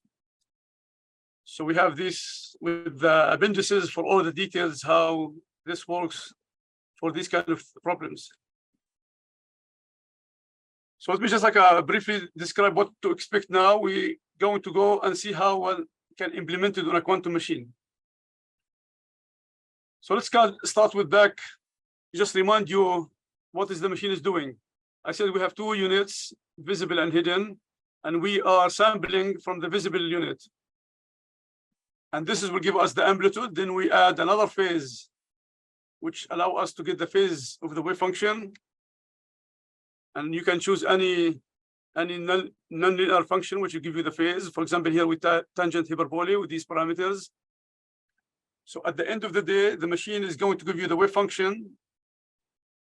So we have this with the appendices for all the details, how this works for these kind of problems. So let me just briefly describe what to expect now. We're going to go and see how one can implement it on a quantum machine. So let's start with back. Just remind you what is the machine is doing. I said we have two units, visible and hidden, and we are sampling from the visible unit. And this will give us the amplitude. Then we add another phase, which allow us to get the phase of the wave function. And you can choose any non-linear function, which will give you the phase. For example, here with tangent hyperbole with these parameters. So at the end of the day, the machine is going to give you the wave function.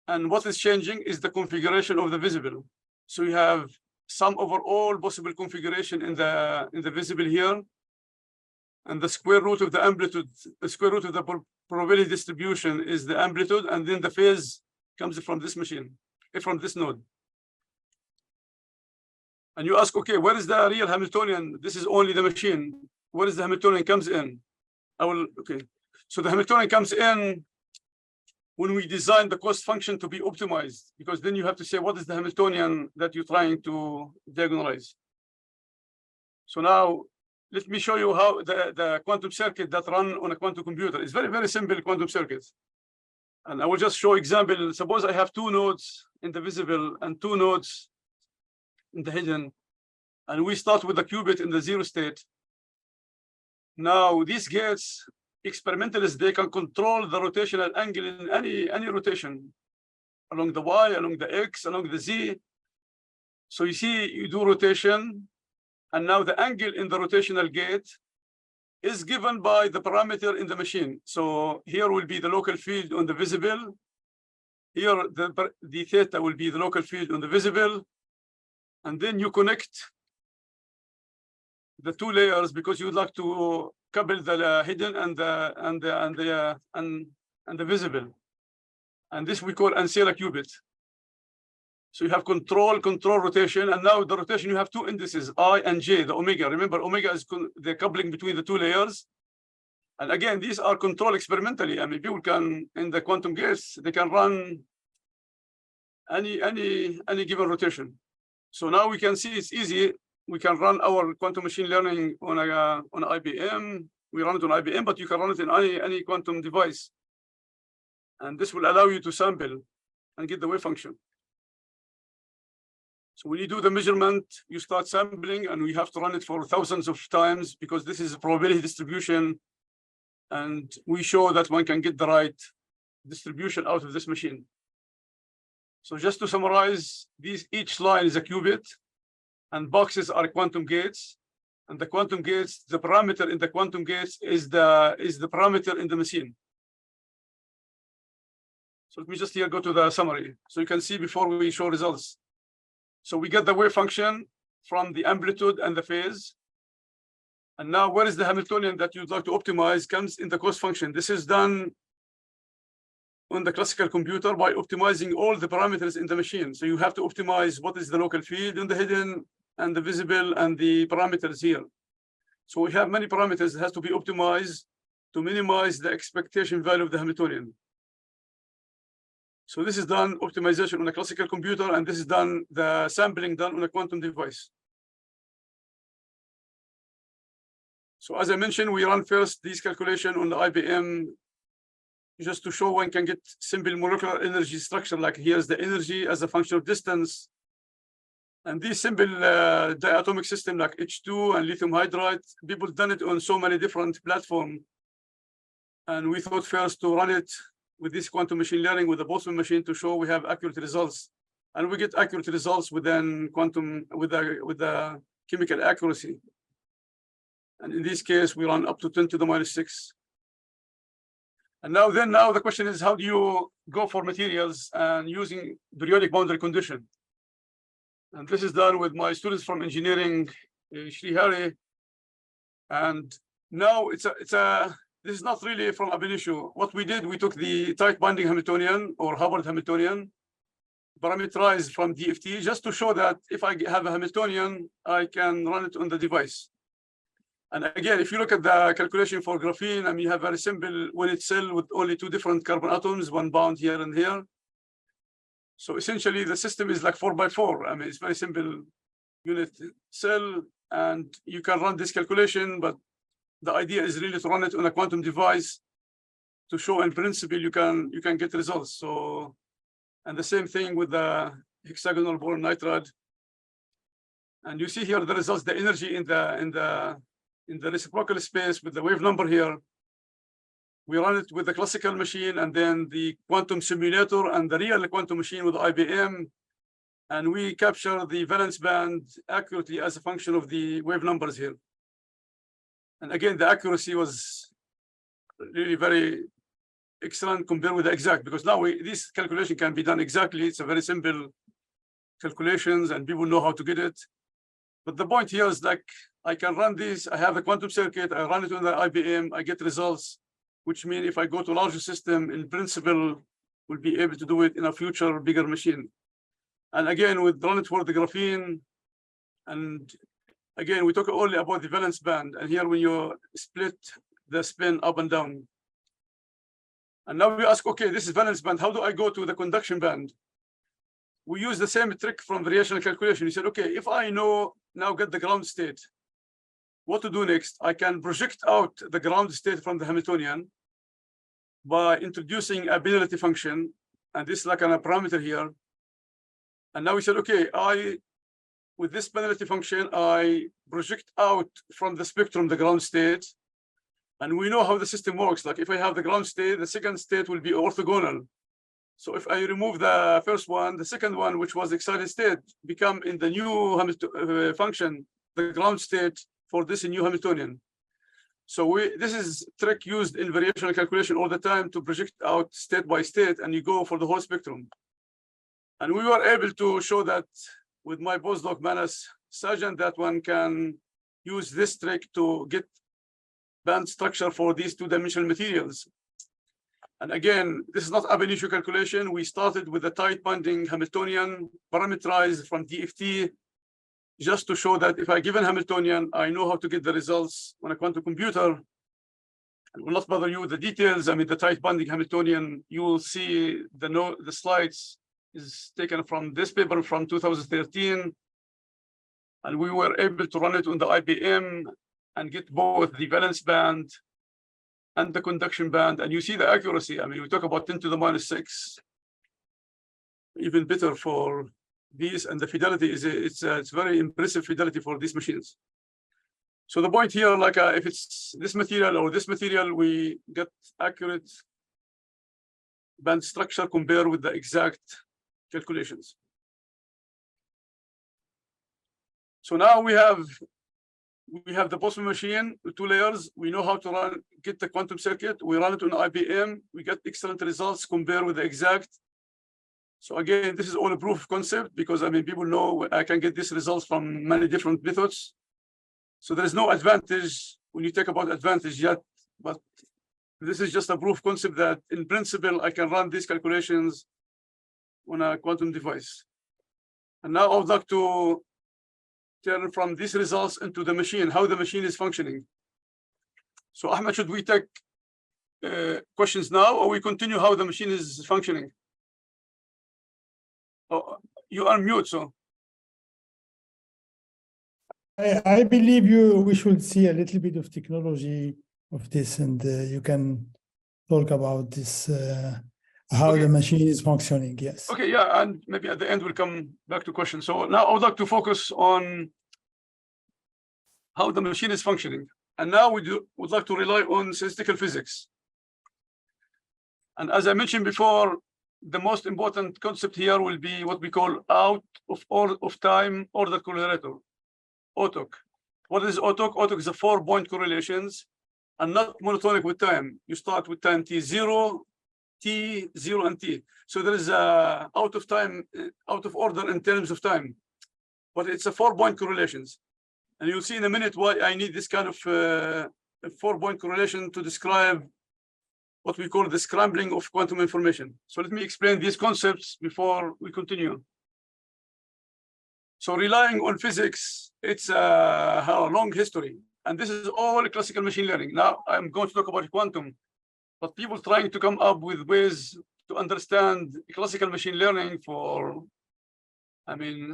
And what is changing is the configuration of the visible. So you have sum over all possible configuration in the visible here. And the square root of the amplitude, the square root of the probability distribution is the amplitude. And then the phase comes from this machine, from this node. And you ask, okay, where is the real Hamiltonian? This is only the machine. Where is the Hamiltonian comes in? Okay. So the Hamiltonian comes in when we design the cost function to be optimized, because then you have to say, what is the Hamiltonian that you're trying to diagonalize? So now, let me show you how the quantum circuit that run on a quantum computer is very, very simple quantum circuit. And I will just show example. Suppose I have two nodes in the visible and two nodes in the hidden. And we start with the qubit in the zero state. Now, these gates, experimentalists, they can control the rotational angle in any rotation along the Y, along the X, along the Z. So you see, you do rotation, and now the angle in the rotational gate is given by the parameter in the machine. So here will be the local field on the visible. Here, the theta will be the local field on the visible. And then you connect the two layers because you would like to couple the hidden and the visible. And this we call ancilla qubit. So you have control rotation, and now the rotation you have two indices, I and J, the omega. Remember, omega is the coupling between the two layers. And again, these are controlled experimentally. I mean, people can, in the quantum gates, they can run any given rotation. So now we can see it's easy. We can run our quantum machine learning on IBM. We run it on IBM, but you can run it in any quantum device. And this will allow you to sample and get the wave function. So when you do the measurement, you start sampling, and we have to run it for thousands of times because this is a probability distribution. And we show that one can get the right distribution out of this machine. So just to summarize, each line is a qubit, and boxes are quantum gates. And the quantum gates, the parameter in the quantum gates is the parameter in the machine. So let me just here go to the summary. So you can see before we show results. So we get the wave function from the amplitude and the phase. And now where is the Hamiltonian that you'd like to optimize comes in the cost function. This is done on the classical computer by optimizing all the parameters in the machine. So you have to optimize what is the local field in the hidden and the visible and the parameters here. So we have many parameters that has to be optimized to minimize the expectation value of the Hamiltonian. So this is done optimization on a classical computer, and this is done the sampling done on a quantum device. So as I mentioned, we run first this calculation on the IBM just to show one can get simple molecular energy structure, like here's the energy as a function of distance. And this simple diatomic system like H2 and lithium hydride, people done it on so many different platforms. And we thought first to run it with this quantum machine learning with the Boltzmann machine to show we have accurate results. And we get accurate results within quantum with the chemical accuracy. And in this case, we run up to 10 to the minus 6. And now the question is, how do you go for materials and using periodic boundary condition? And this is done with my students from engineering, Sri Hari. And now this is not really from ab initio. What we did, we took the tight binding Hamiltonian or Hubbard Hamiltonian, parameterized from DFT, just to show that if I have a Hamiltonian, I can run it on the device. And again, if you look at the calculation for graphene, I mean, you have very simple unit cell with only 2 different carbon atoms, 1 bound here and here. So essentially, the system is like 4x4. I mean, it's very simple unit cell, and you can run this calculation, but the idea is really to run it on a quantum device to show in principle you can get results. So, and the same thing with the hexagonal boron nitride. And you see here the results, the energy in the reciprocal space with the wave number here. We run it with the classical machine and then the quantum simulator and the real quantum machine with IBM. And we capture the valence band accurately as a function of the wave numbers here. And again, the accuracy was really very excellent compared with the exact, because now this calculation can be done exactly. It's a very simple calculations and people know how to get it. But the point here is like, I can run this, I have a quantum circuit, I run it on the IBM, I get results, which mean if I go to a larger system, in principle, we'll be able to do it in a future bigger machine. And again, with run it for the graphene, and again, we talk only about the valence band. And here when you split the spin up and down. And now we ask, okay, this is valence band, how do I go to the conduction band? We use the same trick from variational calculation. We said, okay, if I know now get the ground state, what to do next? I can project out the ground state from the Hamiltonian by introducing a binarity function, and this is like a parameter here. And now we said, okay, with this binarity function, I project out from the spectrum the ground state, and we know how the system works. Like if I have the ground state, the second state will be orthogonal. So if I remove the first one, the second one, which was excited state, become in the new function, the ground state for this new Hamiltonian. So this is trick used in variational calculation all the time to project out state by state, and you go for the whole spectrum. And we were able to show that with my postdoc Manas Sajan, that one can use this trick to get band structure for these 2-dimensional materials. And again, this is not ab initio calculation. We started with the tight binding Hamiltonian parameterized from DFT, just to show that if I give a Hamiltonian, I know how to get the results on a quantum computer. I will not bother you with the details. I mean, the tight binding Hamiltonian, you will see the slides is taken from this paper from 2013. And we were able to run it on the IBM and get both the valence band and the conduction band. And you see the accuracy. I mean, we talk about 10 to the minus 6, even better for these, and the fidelity is it's very impressive fidelity for these machines. So the point here, like if it's this material or this material, we get accurate band structure compared with the exact calculations. So now we have the Postman machine with 2 layers. We know how to get the quantum circuit. We run it on IBM. We get excellent results compared with the exact. So again, this is all a proof of concept, because I mean, people know I can get these results from many different methods. So there is no advantage when you talk about advantage yet, but this is just a proof of concept that in principle, I can run these calculations on a quantum device. And now I would like to turn from these results into the machine, how the machine is functioning. So Ahmed, should we take questions now, or we continue how the machine is functioning? Oh, you are mute, so. I believe we should see a little bit of technology of this, and you can talk about this, how the machine is functioning, yes. Okay, yeah, and maybe at the end we'll come back to questions. So now I would like to focus on how the machine is functioning. And now we would like to rely on statistical physics. And as I mentioned before, the most important concept here will be what we call out of time order correlator, OTOC. What is OTOC? OTOC is a 4-point correlations and not monotonic with time. You start with time t0, t0, and t. So there is a out of order in terms of time, but it's a 4-point correlations. And you'll see in a minute why I need this kind of 4-point correlation to describe what we call the scrambling of quantum information. So let me explain these concepts before we continue. So relying on physics, it's a long history. And this is all classical machine learning. Now I'm going to talk about quantum, but people trying to come up with ways to understand classical machine learning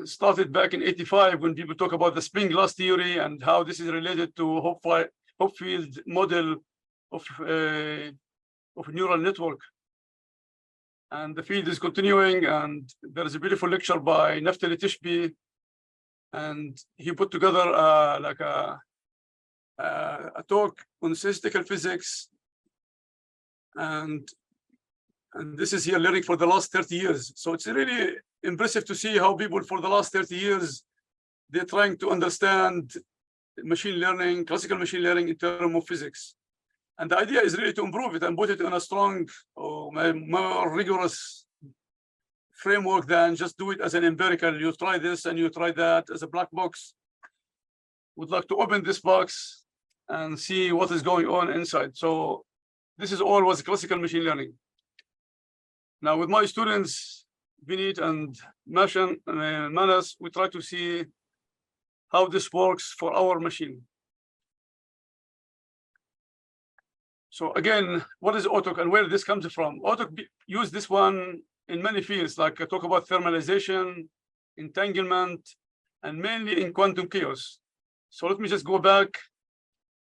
started back in '85 when people talk about the spin glass theory and how this is related to Hopfield model of neural network. And the field is continuing, and there is a beautiful lecture by Naftali Tishby, and he put together a talk on statistical physics, and this is here learning for the last 30 years. So it's really impressive to see how people for the last 30 years, they're trying to understand machine learning, classical machine learning in terms of physics. And the idea is really to improve it and put it in a strong or more rigorous framework than just do it as an empirical. You try this and you try that as a black box. Would like to open this box and see what is going on inside. So this is all was classical machine learning. Now with my students, Vinit and Manas, we try to see how this works for our machine. So again, what is AUTOC and where this comes from? AUTOC use this one in many fields, like I talk about thermalization, entanglement, and mainly in quantum chaos. So let me just go back.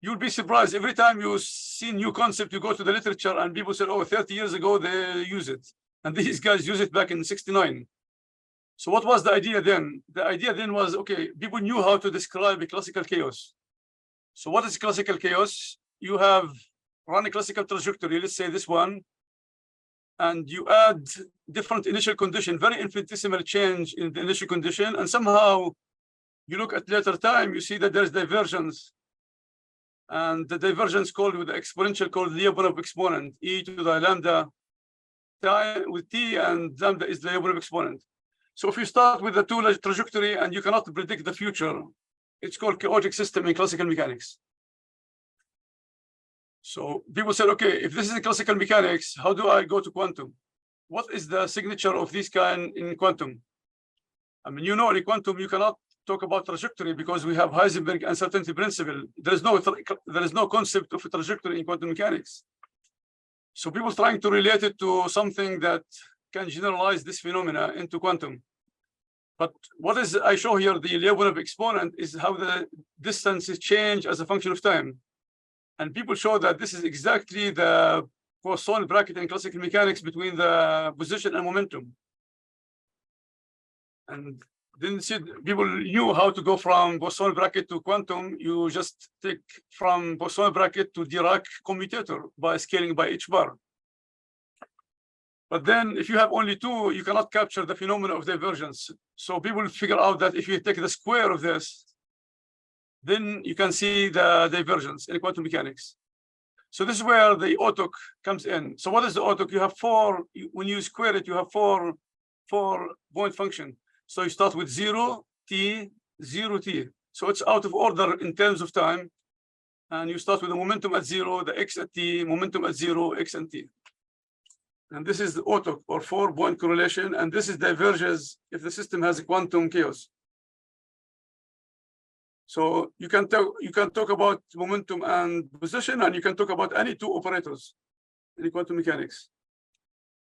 You'll be surprised every time you see new concept, you go to the literature and people say, oh, 30 years ago, they use it. And these guys use it back in '69. So what was the idea then? The idea then was, okay, people knew how to describe a classical chaos. So what is classical chaos? You have run a classical trajectory, let's say this one, and you add different initial condition, very infinitesimal change in the initial condition, and somehow you look at later time, you see that there's divergence, and the divergence called with the exponential called Lyapunov exponent, e to the lambda time with t, and lambda is the Lyapunov exponent. So if you start with the two trajectory and you cannot predict the future, it's called chaotic system in classical mechanics. So people said, okay, if this is classical mechanics, how do I go to quantum? What is the signature of this kind in quantum? I mean, you know, in quantum, you cannot talk about trajectory because we have Heisenberg uncertainty principle. There is no concept of a trajectory in quantum mechanics. So people trying to relate it to something that can generalize this phenomena into quantum. But what is I show here, the Lyapunov exponent, is how the distances change as a function of time. And people show that this is exactly the Poisson bracket in classical mechanics between the position and momentum. And then people knew how to go from Poisson bracket to quantum. You just take from Poisson bracket to Dirac commutator by scaling by h bar. But then if you have only two, you cannot capture the phenomenon of divergence. So people figure out that if you take the square of this, then you can see the divergence in quantum mechanics. So this is where the AUTOC comes in. So what is the AUTOC? You have four, when you square it, you have four point function. So you start with 0, t, 0, t. So it's out of order in terms of time. And you start with the momentum at 0, the x at t, momentum at 0, x and t. And this is the AUTOC, or 4-point correlation. And this is diverges if the system has a quantum chaos. So you can talk about momentum and position, and you can talk about any two operators in quantum mechanics.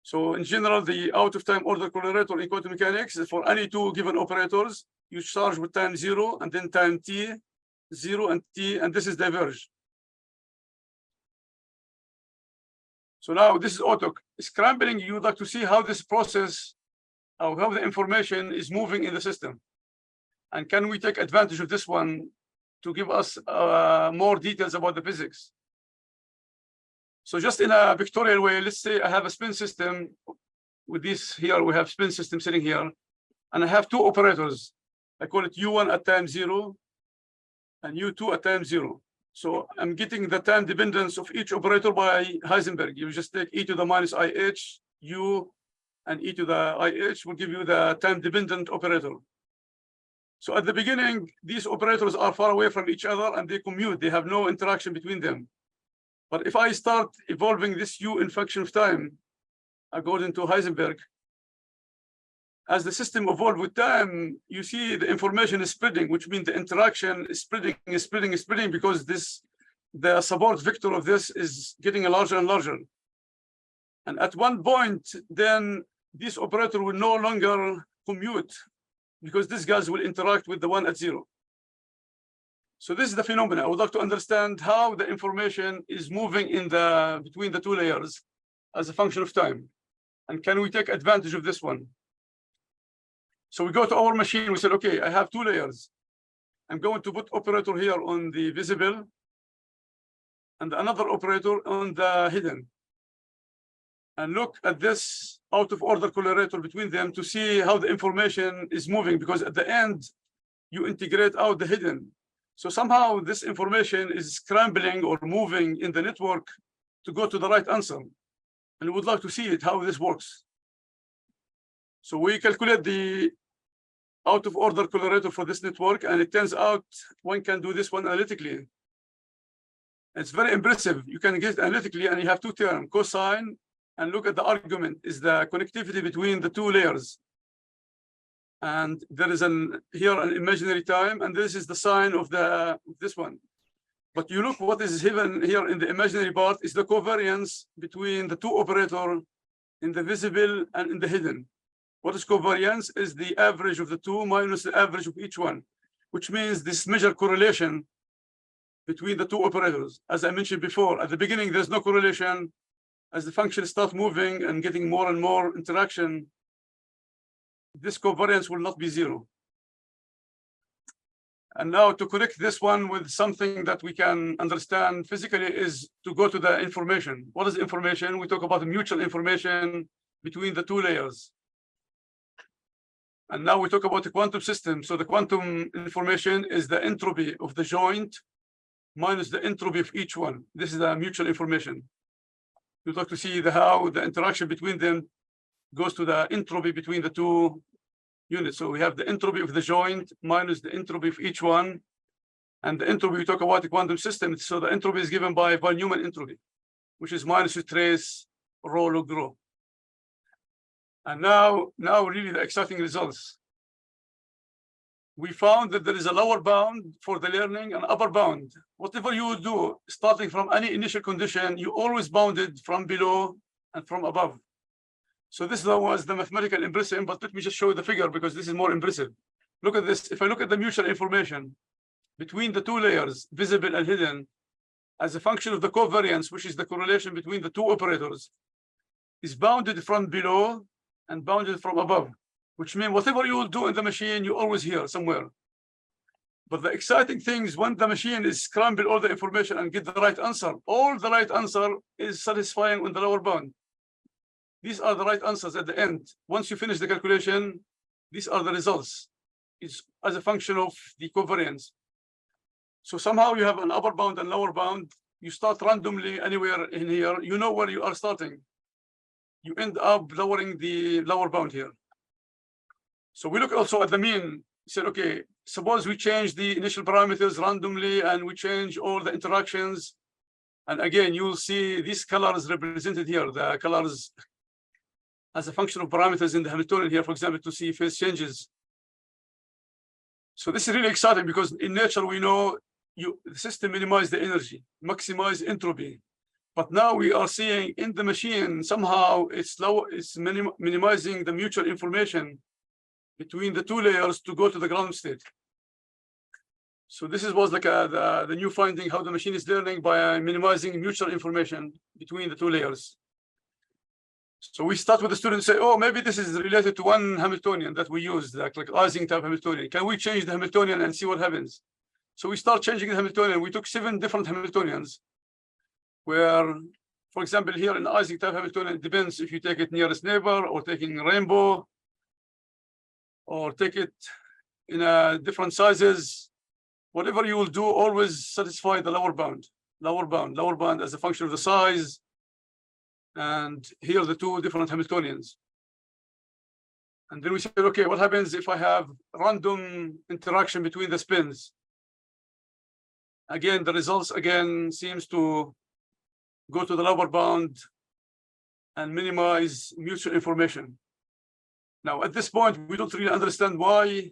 So in general, the out of time order correlator in quantum mechanics is for any two given operators, you charge with time 0 and then time t, 0 and t, and this is diverge. So now this is AUTOC. Scrambling, you would like to see how this process, how the information is moving in the system. And can we take advantage of this one to give us more details about the physics? So just in a pictorial way, let's say I have a spin system with this here, we have spin system sitting here, and I have two operators. I call it U1 at time 0 and U2 at time 0. So I'm getting the time dependence of each operator by Heisenberg. You just take e to the minus IH, U, and e to the IH will give you the time dependent operator. So at the beginning, these operators are far away from each other and they commute. They have no interaction between them. But if I start evolving this U in function of time, according to Heisenberg, as the system evolved with time, you see the information is spreading, which means the interaction is spreading because the support vector of this is getting larger and larger. And at one point, then this operator will no longer commute because these guys will interact with the one at zero. So this is the phenomena. I would like to understand how the information is moving between the two layers as a function of time. And can we take advantage of this one? So we go to our machine, we said, okay, I have two layers. I'm going to put operator here on the visible and another operator on the hidden. And look at this out of order correlator between them to see how the information is moving, because at the end, you integrate out the hidden. So somehow this information is scrambling or moving in the network to go to the right answer. And we would like to see it, how this works. So we calculate the out of order correlator for this network, and it turns out one can do this one analytically. It's very impressive. You can get analytically, and you have two terms, cosine, and look at the argument is the connectivity between the two layers. And there is here an imaginary time, and this is the sign of this one. But you look what is hidden here in the imaginary part is the covariance between the two operators in the visible and in the hidden. What is covariance? Is the average of the two minus the average of each one, which means this measure correlation between the two operators. As I mentioned before, at the beginning, there's no correlation. As the function starts moving and getting more and more interaction, this covariance will not be zero. And now to connect this one with something that we can understand physically is to go to the information. What is information? We talk about the mutual information between the two layers. And now we talk about the quantum system. So the quantum information is the entropy of the joint minus the entropy of each one. This is the mutual information. You'd like to see how the interaction between them goes to the entropy between the two units. So we have the entropy of the joint minus the entropy of each one. And the entropy, we talk about the quantum system. So the entropy is given by von Neumann entropy, which is minus the trace rho log rho. And now really the exciting results. We found that there is a lower bound for the learning and upper bound. Whatever you do, starting from any initial condition, you always bounded from below and from above. So this was the mathematical impression, but let me just show you the figure because this is more impressive. Look at this. If I look at the mutual information between the two layers, visible and hidden, as a function of the covariance, which is the correlation between the two operators, is bounded from below and bounded from above, which means whatever you will do in the machine, you always hear somewhere. But the exciting thing is when the machine is scramble all the information and get the right answer, all the right answer is satisfying on the lower bound. These are the right answers at the end. Once you finish the calculation, these are the results. It's as a function of the covariance. So somehow you have an upper bound and lower bound. You start randomly anywhere in here. You know where you are starting. You end up lowering the lower bound here. So we look also at the mean. We said, okay, suppose we change the initial parameters randomly and we change all the interactions. And again, you'll see these colors represented here, the colors as a function of parameters in the Hamiltonian here, for example, to see phase changes. So this is really exciting because in nature, we know the system minimizes the energy, maximize entropy. But now we are seeing in the machine, somehow it's minimizing the mutual information between the two layers to go to the ground state. So this was like the new finding, how the machine is learning by minimizing mutual information between the two layers. So we start with the students say, oh, maybe this is related to one Hamiltonian that we use, like Ising type Hamiltonian. Can we change the Hamiltonian and see what happens? So we start changing the Hamiltonian. We took 7 different Hamiltonians where, for example, here in Ising type Hamiltonian, it depends if you take it nearest neighbor or taking rainbow or take it in different sizes. Whatever you will do, always satisfy the lower bound as a function of the size. And here are the 2 different Hamiltonians. And then we said, okay, what happens if I have random interaction between the spins? Again, the results again seems to go to the lower bound and minimize mutual information. Now, at this point, we don't really understand why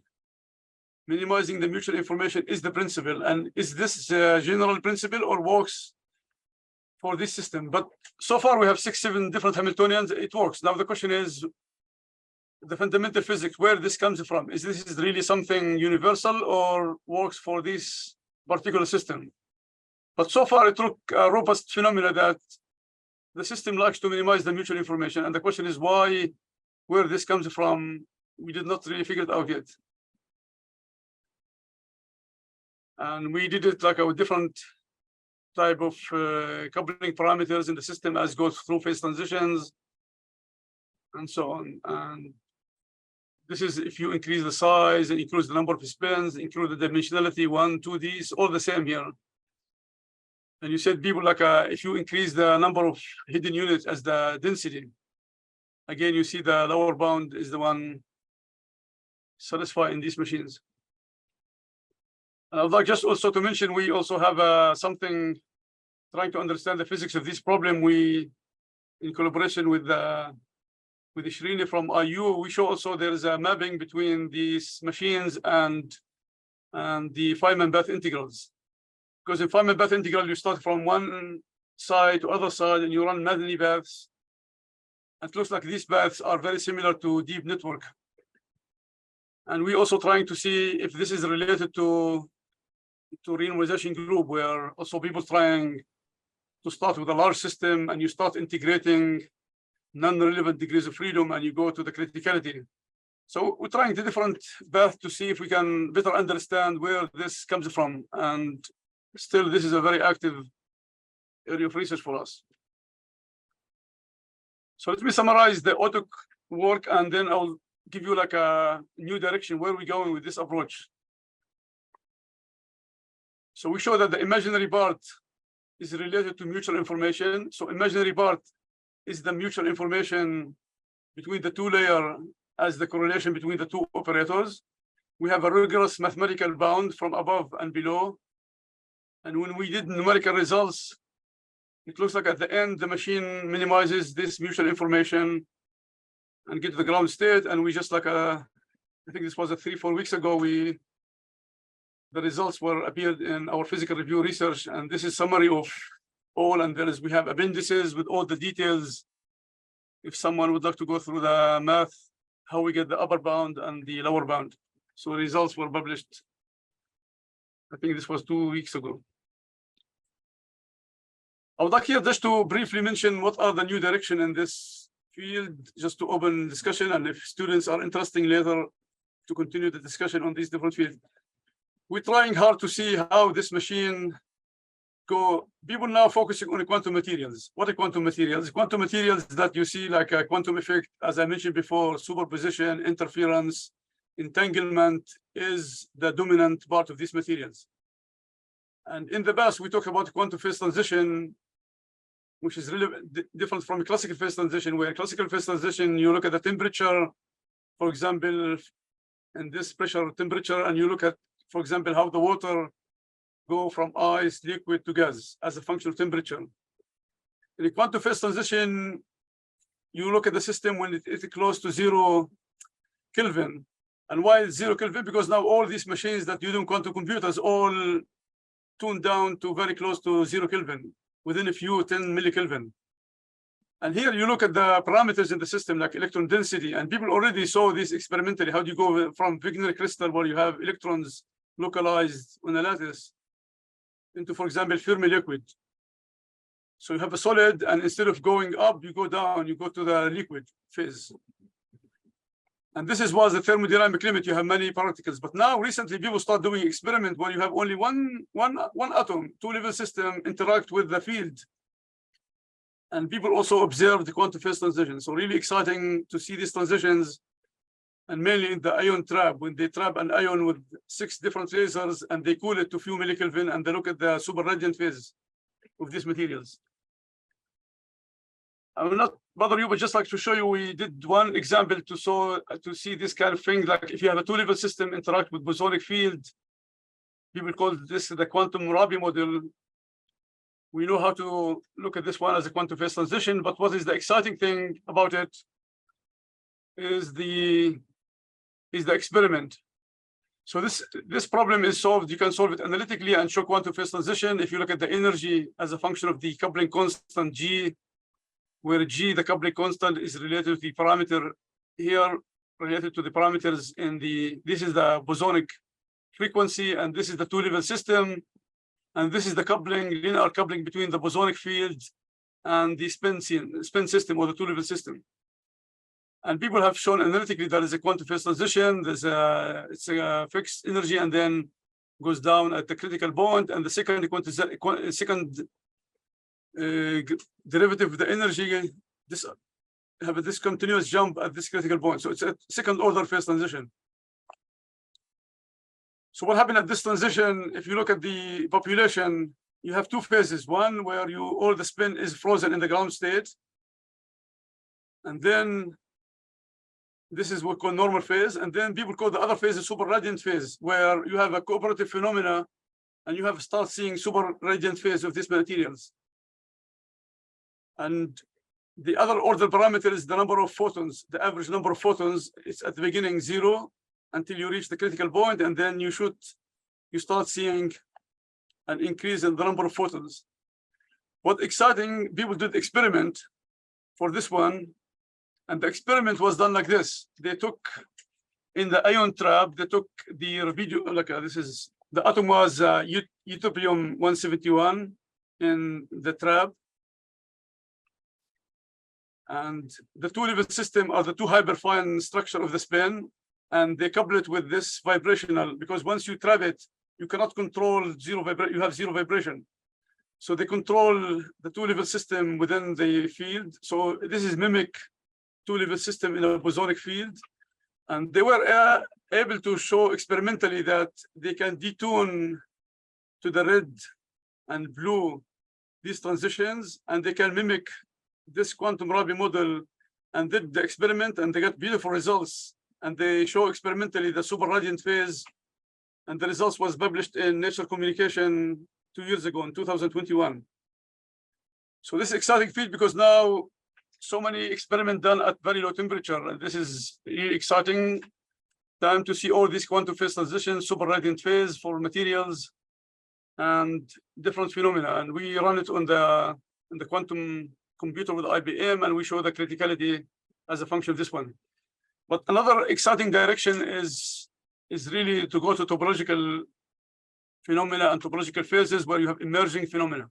minimizing the mutual information is the principle, and is this a general principle or works for this system? But so far we have 6-7 different Hamiltonians. It works. Now the question is the fundamental physics, where this comes from. Is this really something universal or works for this particular system? But so far it took a robust phenomena that the system likes to minimize the mutual information, and the question is why, where this comes from. We did not really figure it out yet. And we did it like a different type of coupling parameters in the system as goes through phase transitions and so on. And this is if you increase the size and increase the number of spins, include the dimensionality, 1, 2D, it's all the same here. And you said people like if you increase the number of hidden units as the density, again, you see the lower bound is the one satisfied in these machines. And I would like just also to mention, we also have something trying to understand the physics of this problem. We, in collaboration with Shrini from IU, we show also there is a mapping between these machines and the Feynman path integrals. Because in Feynman path integral, you start from one side to other side and you run Madani paths. And it looks like these paths are very similar to deep network. And we also trying to see if this is related to renormalization group, where also people trying to start with a large system and you start integrating non-relevant degrees of freedom and you go to the criticality. So we're trying the different paths to see if we can better understand where this comes from. And still, this is a very active area of research for us. So let me summarize the auto work, and then I'll give you like a new direction where we're going with this approach. So we show that the imaginary part is related to mutual information. So imaginary part is the mutual information between the two layers as the correlation between the two operators. We have a rigorous mathematical bound from above and below. And when we did numerical results, it looks like at the end, the machine minimizes this mutual information and get to the ground state. And we just like, I think this was 3-4 weeks ago, the results were appeared in our physical review research. And this is summary of all, and we have appendices with all the details. If someone would like to go through the math, how we get the upper bound and the lower bound. So the results were published, I think this was 2 weeks ago. I would like here just to briefly mention what are the new direction in this field, just to open discussion, and if students are interested later to continue the discussion on these different fields. We're trying hard to see how this machine go. People now focusing on quantum materials. What are quantum materials? Quantum materials that you see like a quantum effect, as I mentioned before, superposition, interference, entanglement is the dominant part of these materials. And in the past, we talk about quantum phase transition, which is really different from classical phase transition, where classical phase transition, you look at the temperature, for example, and this pressure temperature, and you look at, for example, how the water go from ice, liquid to gas as a function of temperature. In a quantum phase transition, you look at the system when it's close to 0 Kelvin. And why is 0 Kelvin? Because now all these machines that you do in quantum computers all tuned down to very close to 0 Kelvin, within a few 10 millikelvin. And here you look at the parameters in the system, like electron density, and people already saw this experimentally. How do you go from Wigner crystal, where you have electrons localized on a lattice, into, for example, Fermi liquid. So you have a solid, and instead of going up, you go down, you go to the liquid phase. And this was the thermodynamic limit. You have many particles. But now, recently, people start doing experiment where you have only one atom, two-level system interact with the field. And people also observe the quantum phase transition. So really exciting to see these transitions, and mainly in the ion trap, when they trap an ion with 6 different lasers and they cool it to few millikelvin, and they look at the super radiant phase of these materials. I will not Brother, you would just like to show you, we did one example to see this kind of thing. Like if you have a two-level system interact with bosonic field, people call this the quantum Rabi model. We know how to look at this one as a quantum phase transition, but what is the exciting thing about it is the experiment. So this problem is solved. You can solve it analytically and show quantum phase transition if you look at the energy as a function of the coupling constant G, where G, the coupling constant, is related to the parameter here, related to the parameters in this is the bosonic frequency, and this is the two-level system, and this is the coupling, linear coupling between the bosonic field and the spin system or the two-level system. And people have shown analytically there is a quantum phase transition. It's a fixed energy and then goes down at the critical point, and the second derivative of the energy have a discontinuous jump at this critical point. So it's a second order phase transition. So what happened at this transition, if you look at the population, you have two phases. One where all the spin is frozen in the ground state. And then this is what we call normal phase. And then people call the other phase a super radiant phase, where you have a cooperative phenomena and you have start seeing super radiant phase of these materials. And the other order parameter is the number of photons. The average number of photons is at the beginning 0 until you reach the critical point, and then you start seeing an increase in the number of photons. What exciting, people did experiment for this one, and the experiment was done like this. They took, in the ion trap, they took the rubidium, like this is, the atom was ytterbium 171 in the trap. And the two-level system are the two hyperfine structure of the spin, and they couple it with this vibrational, because once you trap it, you cannot control you have zero vibration. So they control the two-level system within the field. So this is mimic two-level system in a bosonic field. And they were able to show experimentally that they can detune to the red and blue these transitions, and they can mimic this quantum Rabi model, and did the experiment, and they got beautiful results. And they show experimentally the super radiant phase, and the results was published in Nature Communication 2 years ago in 2021. So this is exciting field because now so many experiments done at very low temperature, and this is really exciting time to see all these quantum phase transitions, super radiant phase for materials and different phenomena. And we run it on the quantum computer with IBM, and we show the criticality as a function of this one. But another exciting direction is really to go to topological phenomena and topological phases where you have emerging phenomena.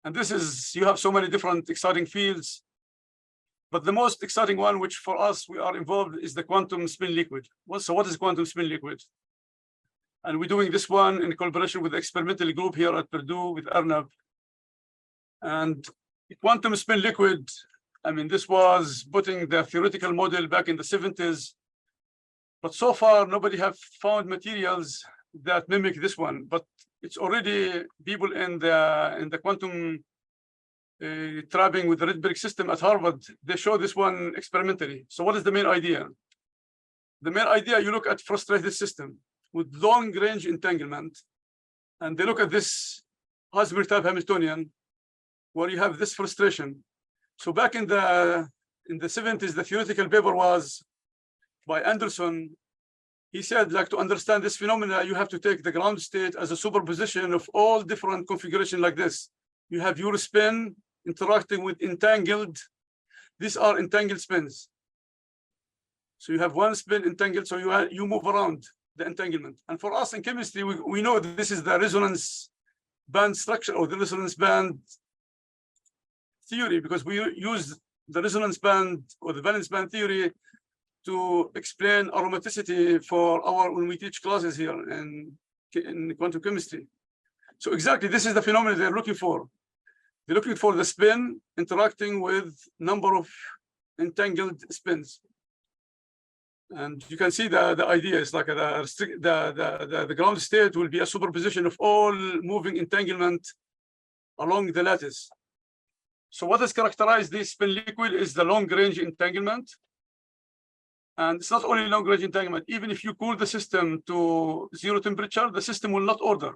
And this is, you have so many different exciting fields. But the most exciting one, which for us we are involved, is the quantum spin liquid. So what is quantum spin liquid? And we're doing this one in collaboration with the experimental group here at Purdue with Arnab. And quantum spin liquid, I mean, this was putting the theoretical model back in the 70s, but so far nobody have found materials that mimic this one. But it's already people in the quantum trapping with the Rydberg system at Harvard, they show this one experimentally. So what is the main idea? The main idea, you look at frustrated system with long range entanglement, and they look at this Heisenberg type Hamiltonian, where you have this frustration. So back in the 70s, the theoretical paper was by Anderson. He said, like, to understand this phenomena, you have to take the ground state as a superposition of all different configuration like this. You have your spin interacting with entangled. These are entangled spins. So you have one spin entangled, so you move around the entanglement. And for us in chemistry, we know that this is the resonance band structure or the resonance band theory, because we use the resonance band or the valence band theory to explain aromaticity when we teach classes here in quantum chemistry. So exactly, this is the phenomenon they're looking for. They're looking for the spin interacting with number of entangled spins. And you can see the idea is like the ground state will be a superposition of all moving entanglement along the lattice. So what has characterized this spin liquid is the long-range entanglement. And it's not only long-range entanglement. Even if you cool the system to 0 temperature, the system will not order.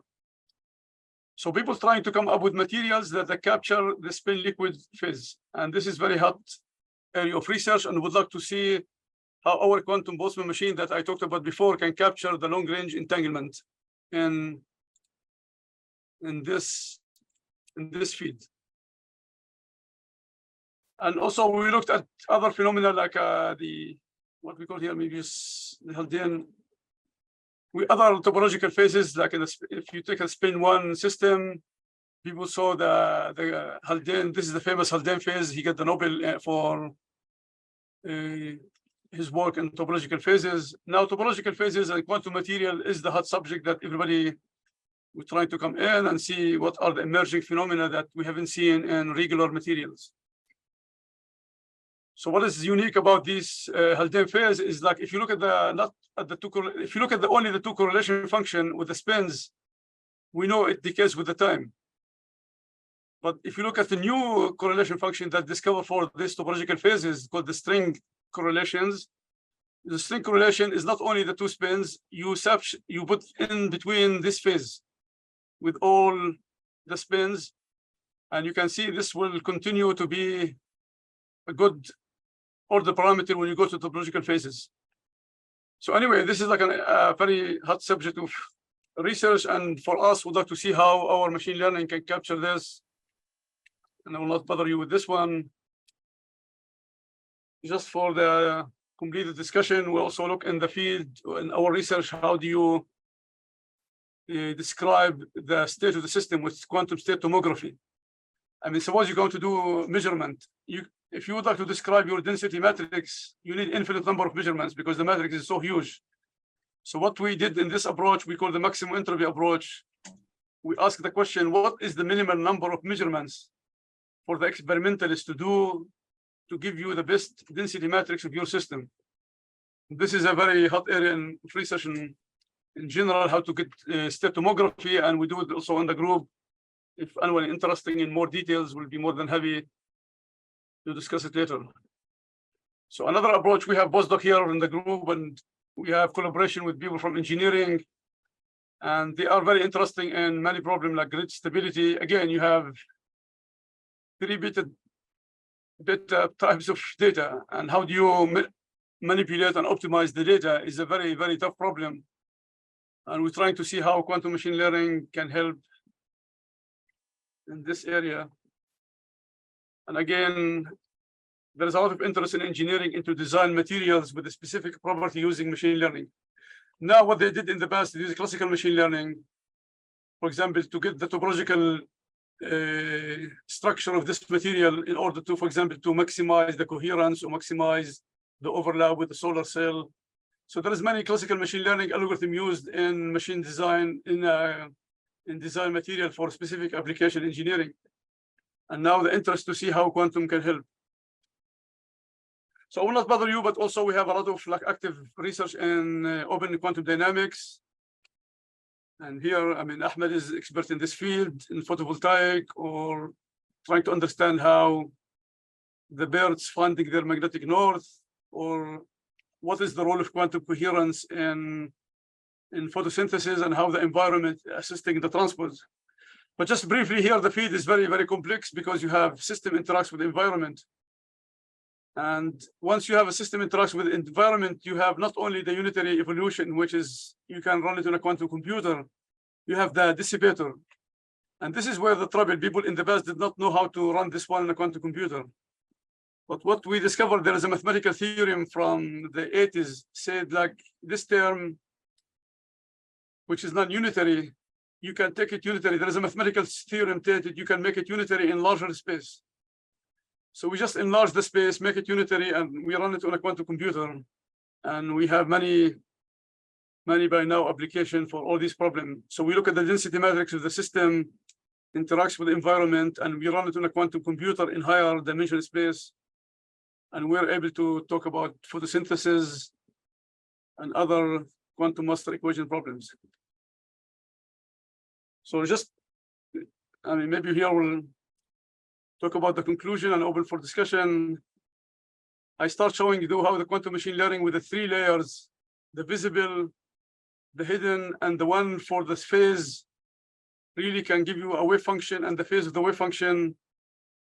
So people trying to come up with materials that capture the spin liquid phase. And this is very hot area of research, and would like to see how our quantum Boltzmann machine that I talked about before can capture the long-range entanglement in this field. And also we looked at other phenomena like what we call here maybe the Haldane, other topological phases, like if you take a spin 1 system, people saw the Haldane. This is the famous Haldane phase. He got the Nobel for his work in topological phases. Now topological phases and quantum material is the hot subject that everybody we're trying to come in and see what are the emerging phenomena that we haven't seen in regular materials. So what is unique about this Haldane phase is like if you look at only the two correlation function with the spins, we know it decays with the time. But if you look at the new correlation function that discovered for these topological phases called the string correlations, the string correlation is not only the two spins, you put in between this phase with all the spins, and you can see this will continue to be a good order parameter when you go to topological phases. So anyway, this is like a very hot subject of research, and for us, we'd like to see how our machine learning can capture this. And I will not bother you with this one. Just for the completed discussion, we also look in the field, in our research, how do you describe the state of the system with quantum state tomography? I mean, suppose you're going to do measurement. If you would like to describe your density matrix, you need infinite number of measurements because the matrix is so huge. So what we did in this approach, we call the maximum entropy approach. We ask the question, what is the minimal number of measurements for the experimentalist to do to give you the best density matrix of your system? This is a very hot area in research in general, how to get state tomography, and we do it also in the group. If anyone interested in more details, we'll be more than happy to discuss it later. So another approach, we have postdoc here in the group, and we have collaboration with people from engineering, and they are very interesting in many problems like grid stability. Again, you have 3 beta types of data, and how do you manipulate and optimize the data is a very, very tough problem. And we're trying to see how quantum machine learning can help in this area. And again, there is a lot of interest in engineering into design materials with a specific property using machine learning. Now, what they did in the past, they used classical machine learning, for example, to get the topological structure of this material in order to, for example, to maximize the coherence or maximize the overlap with the solar cell. So there is many classical machine learning algorithm used in machine design, in design material for specific application engineering. And now the interest to see how quantum can help. So I will not bother you, but also we have a lot of like active research in open quantum dynamics. And here, I mean, Ahmed is expert in this field, in photovoltaic, or trying to understand how the birds finding their magnetic north, or what is the role of quantum coherence in photosynthesis and how the environment assisting the transport. But just briefly here, the field is very, very complex because you have system interacts with the environment. And once you have a system interacts with the environment, you have not only the unitary evolution, which is you can run it on a quantum computer, you have the dissipator. And this is where the trouble, people in the past did not know how to run this one on a quantum computer. But what we discovered, there is a mathematical theorem from the 80s said like this term, which is non-unitary, you can take it unitary. There is a mathematical theorem that you can make it unitary in larger space. So we just enlarge the space, make it unitary, and we run it on a quantum computer. And we have many by now application for all these problems. So we look at the density matrix of the system, interacts with the environment, and we run it on a quantum computer in higher dimensional space. And we're able to talk about photosynthesis and other quantum master equation problems. So just, I mean, maybe here we'll talk about the conclusion and open for discussion, I start showing you how the quantum machine learning with the 3 layers, the visible, the hidden, and the one for this phase, really can give you a wave function, and the phase of the wave function,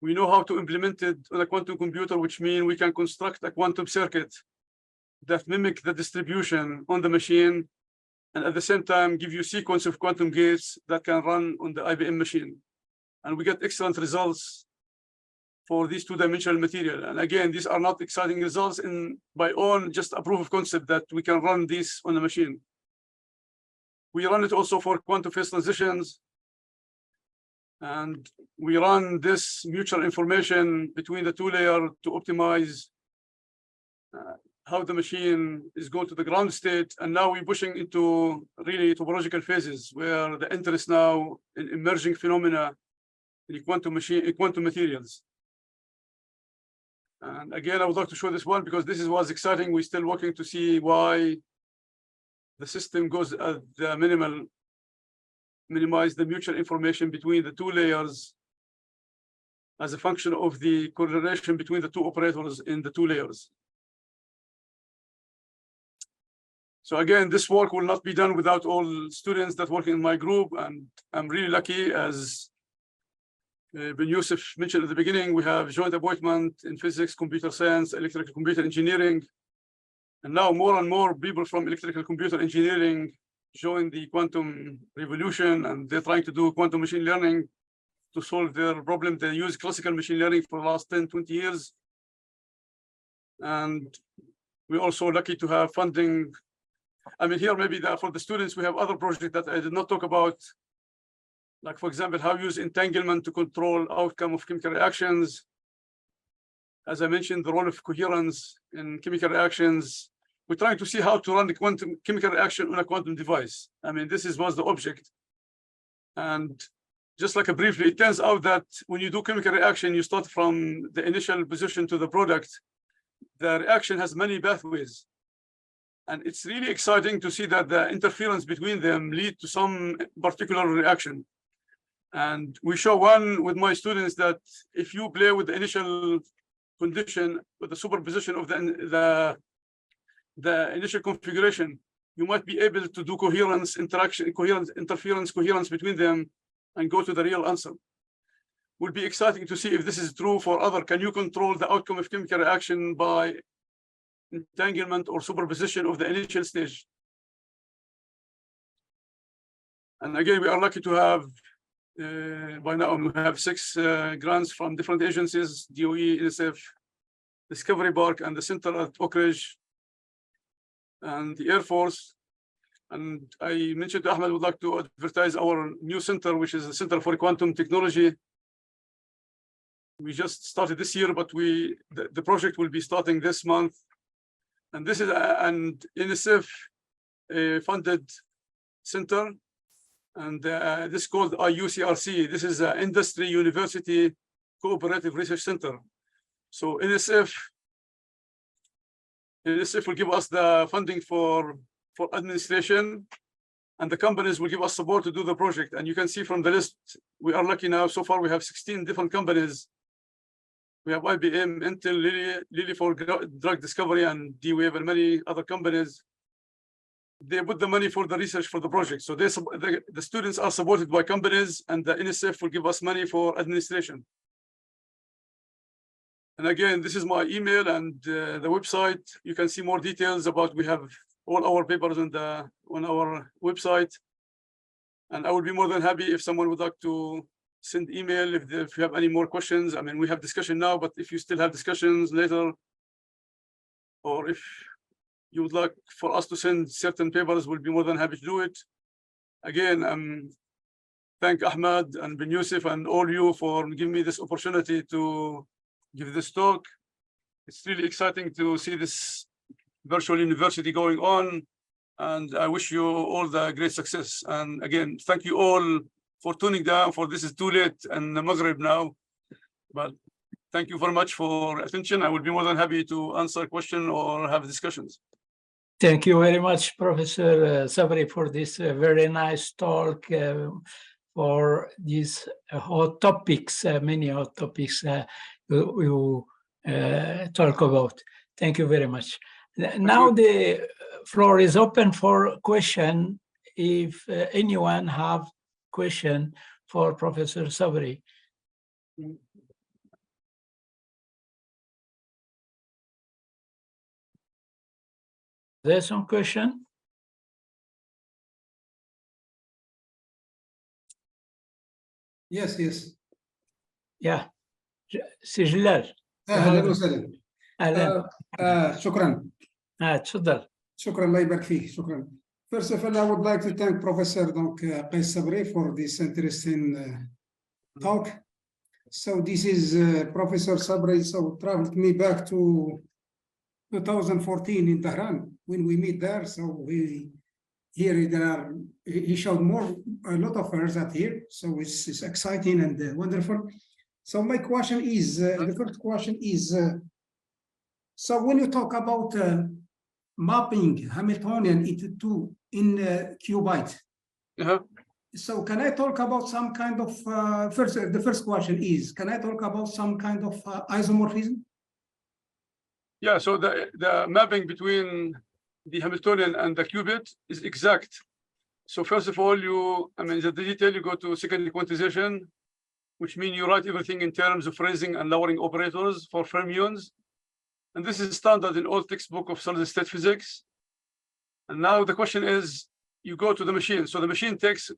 we know how to implement it on a quantum computer, which means we can construct a quantum circuit that mimic the distribution on the machine, and at the same time give you sequence of quantum gates that can run on the IBM machine. And we get excellent results for these 2-dimensional material. And again, these are not exciting results in by own, just a proof of concept that we can run this on the machine. We run it also for quantum phase transitions. And we run this mutual information between the 2 layers to optimize how the machine is going to the ground state. And now we're pushing into really topological phases where the interest now in emerging phenomena in quantum materials. And again, I would like to show this one because this was exciting. We're still working to see why the system goes at the minimize the mutual information between the 2 layers as a function of the correlation between the 2 operators in the 2 layers. So again, this work will not be done without all students that work in my group, and I'm really lucky, as Ben Youssef mentioned at the beginning, we have joint appointment in physics, computer science, electrical computer engineering, and now more and more people from electrical computer engineering join the quantum revolution, and they're trying to do quantum machine learning to solve their problem. They use classical machine learning for the last 10, 20 years. And we're also lucky to have funding. I mean, here maybe for the students, we have other projects that I did not talk about. Like, for example, how use entanglement to control outcome of chemical reactions. As I mentioned, the role of coherence in chemical reactions. We're trying to see how to run the quantum chemical reaction on a quantum device. I mean, this was the object. And just like briefly, it turns out that when you do chemical reaction, you start from the initial position to the product. The reaction has many pathways. And it's really exciting to see that the interference between them lead to some particular reaction. And we show one with my students that if you play with the initial condition, with the superposition of the initial configuration, you might be able to do coherence, interaction, coherence, interference, coherence between them and go to the real answer. Will be exciting to see if this is true for other. Can you control the outcome of chemical reaction by entanglement or superposition of the initial stage? And again, we are lucky to have, by now we have 6 grants from different agencies, DOE, NSF, Discovery Park, and the Center at Oak Ridge, and the Air Force. And I mentioned to Ahmed, would like to advertise our new center, which is the Center for Quantum Technology. We just started this year, but the project will be starting this month. And this is an NSF funded center. And this is called IUCRC. This is an Industry University Cooperative Research Center. So NSF will give us the funding for administration, and the companies will give us support to do the project. And you can see from the list, we are lucky now. So far, we have 16 different companies. We have IBM, Intel, Lilly for drug discovery, and D-Wave, and many other companies. They put the money for the research for the project. So the students are supported by companies, and the NSF will give us money for administration. And again, this is my email and the website. You can see more details about, we have all our papers on our website. And I would be more than happy if someone would like to send email if you have any more questions. I mean, we have discussion now, but if you still have discussions later, or if you would like for us to send certain papers, we'll be more than happy to do it. Again, thank Ahmed and Ben Youssef and all you for giving me this opportunity to give this talk. It's really exciting to see this virtual university going on, and I wish you all the great success. And again, thank you all for tuning down, for this is too late and the Maghrib now, but thank you very much for attention. I will be more than happy to answer questions or have discussions. Thank you very much, Professor Sabre, for this very nice talk, for these hot topics, many hot topics you talk about. Thank you very much. Now the floor is open for question. If anyone have question for Professor Sabre. There's some question? Yes, yes. Yeah. سي جلال. اهلا وسهلا. اهلا. شكرا. تفضل. شكرا الله يبارك فيك. شكرا. First of all, I would like to thank Professor Kaais Sabre for this interesting talk. So this is Professor Sabre. So traveled me back to 2014 in Tehran when we meet there. So he showed a lot of hers at here. So it's exciting and wonderful. So my question is, the first question is, so when you talk about mapping Hamiltonian into qubit, so can I talk about some kind of, the first question is, can I talk about some kind of isomorphism? Yeah, so the mapping between the Hamiltonian and the qubit is exact. So first of all, the detail, you go to secondary quantization, which means you write everything in terms of raising and lowering operators for fermions. And this is standard in all textbook of solid state physics. And now the question is, you go to the machine. So the machine takes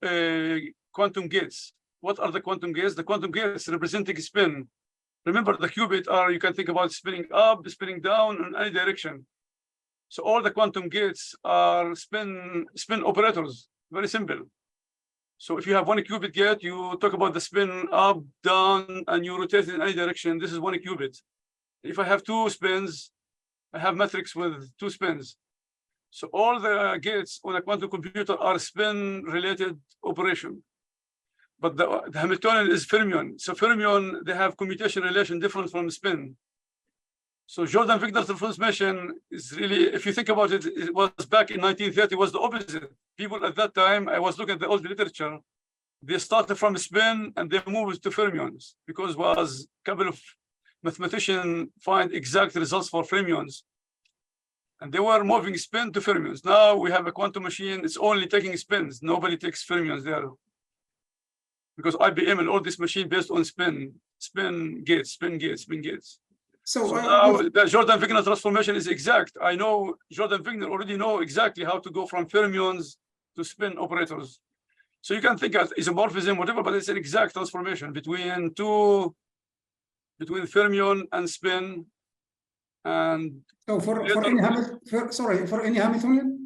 quantum gates. What are the quantum gates? The quantum gates representing spin. Remember, the qubit you can think about spinning up, spinning down in any direction. So all the quantum gates are spin operators, very simple. So if you have one qubit gate, you talk about the spin up, down, and you rotate in any direction. This is one qubit. If I have two spins, I have matrix with two spins. So all the gates on a quantum computer are spin-related operation. But the Hamiltonian is fermion. So fermion, they have commutation relation different from spin. So Jordan-Wigner transformation is really, if you think about it, it was back in 1930, was the opposite. People at that time, I was looking at the old literature, they started from spin and they moved to fermions because was a couple of mathematicians find exact results for fermions. And they were moving spin to fermions. Now we have a quantum machine, it's only taking spins. Nobody takes fermions there. Because IBM and all this machine based on spin gates. So now the Jordan-Wigner transformation is exact. I know Jordan-Wigner already know exactly how to go from fermions to spin operators. So you can think of isomorphism, whatever, but it's an exact transformation between fermion and spin. And so for any Hamiltonian?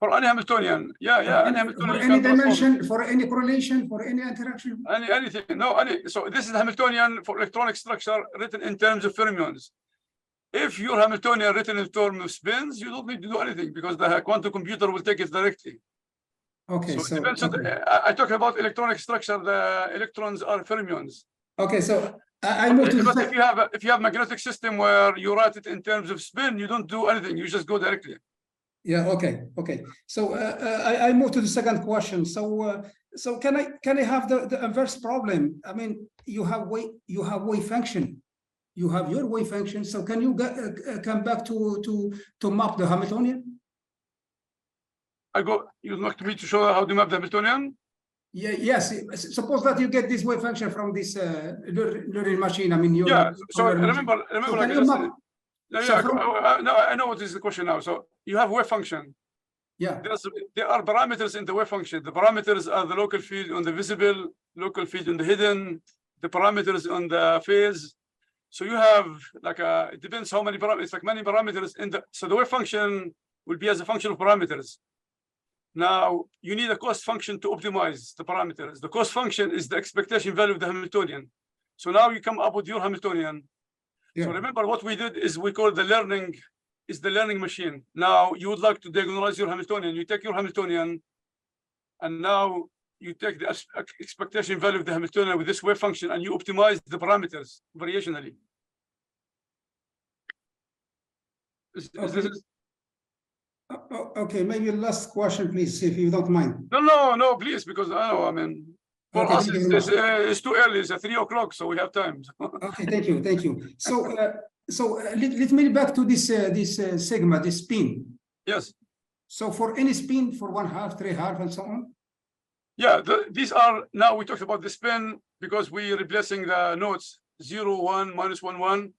For any Hamiltonian, any Hamiltonian. For any dimension, for any correlation, for any interaction? Anything, so this is Hamiltonian for electronic structure written in terms of fermions. If your Hamiltonian written in terms of spins, you don't need to do anything because the quantum computer will take it directly. Okay, so it depends on I talk about electronic structure, the electrons are fermions. Okay, so I move to but if you have magnetic system where you write it in terms of spin, you don't do anything, you just go directly. Yeah, okay. So I move to the second question. So can I have the inverse problem? I mean, you have wave function. You have your wave function. So can you come back to map the Hamiltonian? You'd like me to show how to map the Hamiltonian? Yeah, yes. Suppose that you get this wave function from this learning machine. I mean, so remember. So I know what is the question now. So you have wave function. Yeah. There are parameters in the wave function. The parameters are the local field on the visible, local field on the hidden, the parameters on the phase. So you have it depends how many parameters, like many parameters so the wave function will be as a function of parameters. Now you need a cost function to optimize the parameters. The cost function is the expectation value of the Hamiltonian. So now you come up with your Hamiltonian. Yeah. So remember what we did is we call the learning machine. Now you would like to diagonalize your Hamiltonian. You take your Hamiltonian and now you take the expectation value of the Hamiltonian with this wave function and you optimize the parameters variationally. Okay, maybe last question, please, if you don't mind. No, please, because I know, For Okay, us, thank you very much. it's too early. It's at 3 o'clock, so we have time. Okay, thank you, thank you. So, let me back to this sigma, this spin. Yes. So for any spin, for 1/2, 3/2, and so on. Yeah, these are, now we talked about the spin because we're replacing the nodes 0, 1, -1, 1.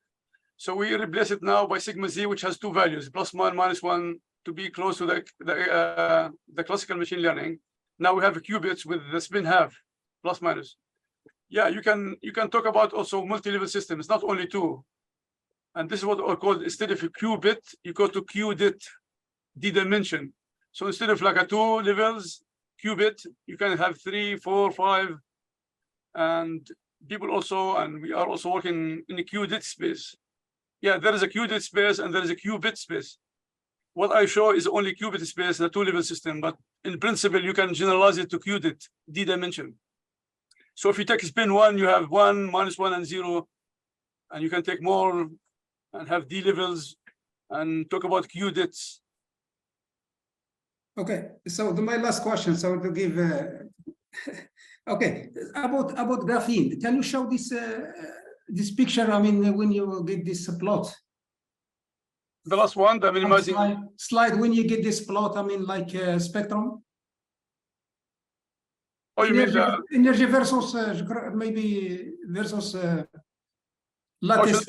So we replace it now by sigma z, which has two values, +1, -1, to be close to the classical machine learning. Now we have qubits with the spin half, plus minus. Yeah, you can talk about also multi-level systems, not only two. And this is what are called, instead of a qubit, you go to qdit, d-dimension. So instead of like a 2 levels qubit, you can have 3, 4, 5, and people also, and we are also working in the qdit space. Yeah, there is a qdit space and there is a qubit space. What I show is only qubit space, the 2-level system, but in principle, you can generalize it to qdit, d-dimension. So if you take spin 1, you have 1, -1, and 0, and you can take more and have d levels and talk about qdits. Okay, so my last question, so to give, okay, about graphene, can you show this picture? I mean, when you get this plot. The last one, the minimizing. Slide when you get this plot, I mean, like spectrum. Oh, you mean the energy versus maybe versus lattice.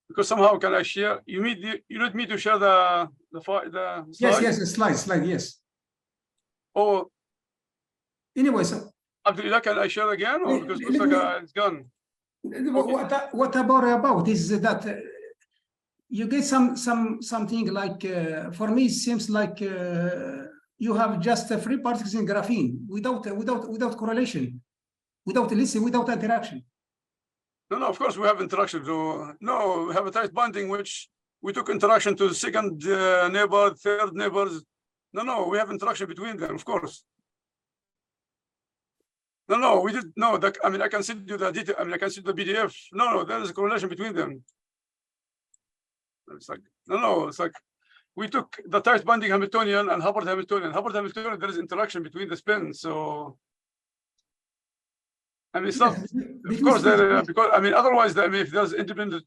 Because somehow can I share? You need me to share the slide? Yes, slide, yes. Oh. Anyway, so Abdullah, can I share again, or because it looks like it's gone? What about is that you get something like for me it seems like you have just free particles in graphene without correlation, without interaction. No, of course we have interaction. So no, we have a tight bonding which we took interaction to the second neighbor, third neighbors. No, we have interaction between them, of course. No, we did no. I mean, I can send you the detail. I mean, I can send the PDF. No, there is a correlation between them. It's like it's like we took the tight bonding Hamiltonian and Hubbard Hamiltonian. There is interaction between the spins. So I mean, it's not. Of course, because I mean, otherwise, I mean, if there's independent,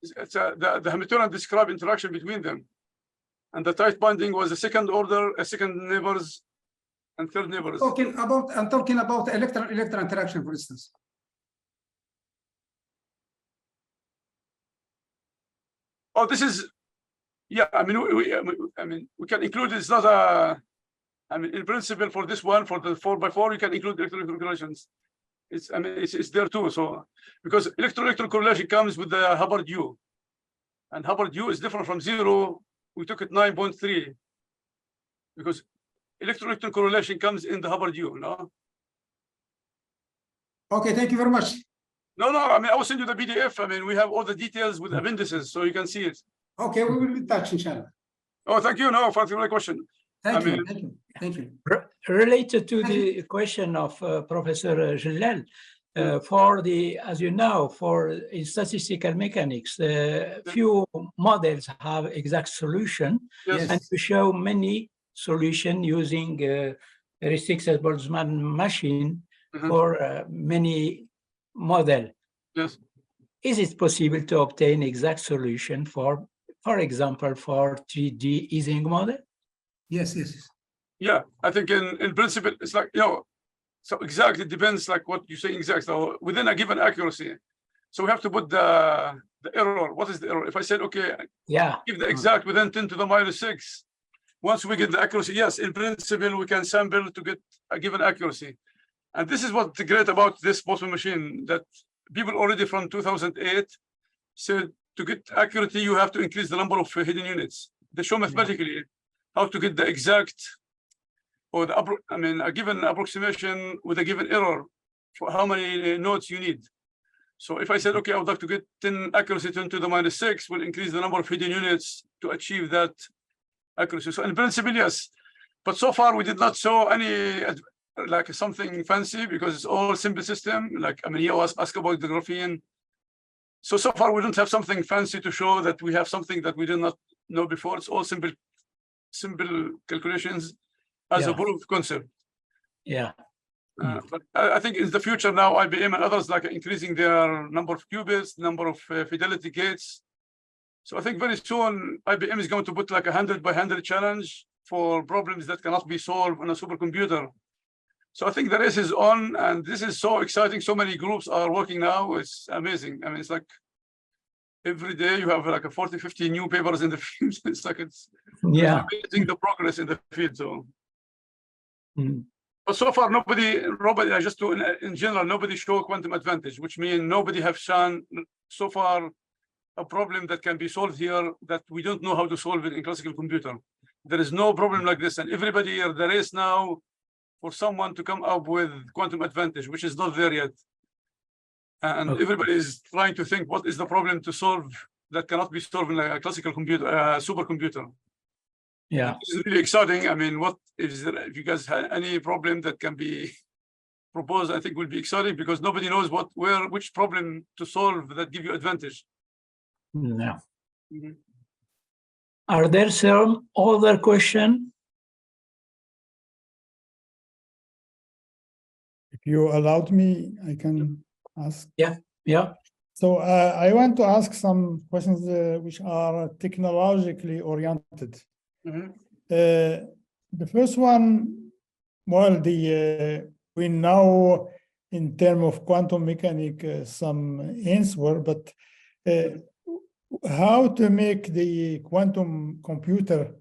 it's the Hamiltonian describe interaction between them, and the tight bonding was a second order, a second neighbors, and third neighbors. I'm talking about electron interaction, for instance. Oh, this is, yeah. I mean, we can include. It's not a. I mean, in principle, for this one, for the 4x4, you can include electron correlations. It's, I mean, it's there too. So, because electron correlation comes with the Hubbard U, and Hubbard U is different from 0. We took it 9.3 because electron correlation comes in the Hubbard U. No. Okay, thank you very much. No. I mean, I will send you the PDF. I mean, we have all the details with appendices, so you can see it. Okay, we will be in touch, inshallah. Oh, thank you. No, for the question. Thank you. Related to the question of Professor Jalal, for the, as you know, in statistical mechanics, few models have exact solution, and we show many solutions using heuristic Boltzmann machine for many model. Yes. Is it possible to obtain exact solution for example, for 3D Ising model? Yes. Yeah, I think in principle, it's like, so exactly depends like what you're saying exact. So within a given accuracy. So we have to put the error. What is the error? If I said, okay, give the exact within 10 to the -6, once we get the accuracy, yes, in principle, we can sample to get a given accuracy. And this is what's great about this Boltzmann machine, that people already from 2008 said to get accuracy, you have to increase the number of hidden units. They show mathematically how to get the exact or a given approximation with a given error for how many nodes you need. So if I said, okay, I would like to get 10 accuracy 10 to the -6, will increase the number of hidden units to achieve that accuracy. So in principle, yes, but so far we did not show any like something fancy because it's all simple system. Like, I mean, he was asked about the graphene. So far we don't have something fancy to show that we have something that we did not know before. It's all simple calculations as a proof of concept. Yeah. But I think in the future now, IBM and others like increasing their number of qubits, number of fidelity gates. So I think very soon IBM is going to put like 100 by 100 challenge for problems that cannot be solved on a supercomputer. So I think the race is on, and this is so exciting. So many groups are working now. It's amazing. I mean, it's like every day you have like a 40, 50 new papers in the field. It's like it's amazing the progress in the field. So, but so far nobody, just in general, nobody showed quantum advantage, which means nobody have shown so far a problem that can be solved here that we don't know how to solve it in classical computer. There is no problem like this, and everybody in the race now for someone to come up with quantum advantage, which is not there yet. And everybody is trying to think what is the problem to solve that cannot be solved in a classical computer, supercomputer. Yeah, it's really exciting. I mean, what is there, if you guys have any problem that can be proposed, I think will be exciting because nobody knows which problem to solve that give you advantage. No. Are there some other questions? If you allowed me, I can ask. Yeah. So I want to ask some questions which are technologically oriented. The first one, well, we know in terms of quantum mechanics some answer, but how to make the quantum computer,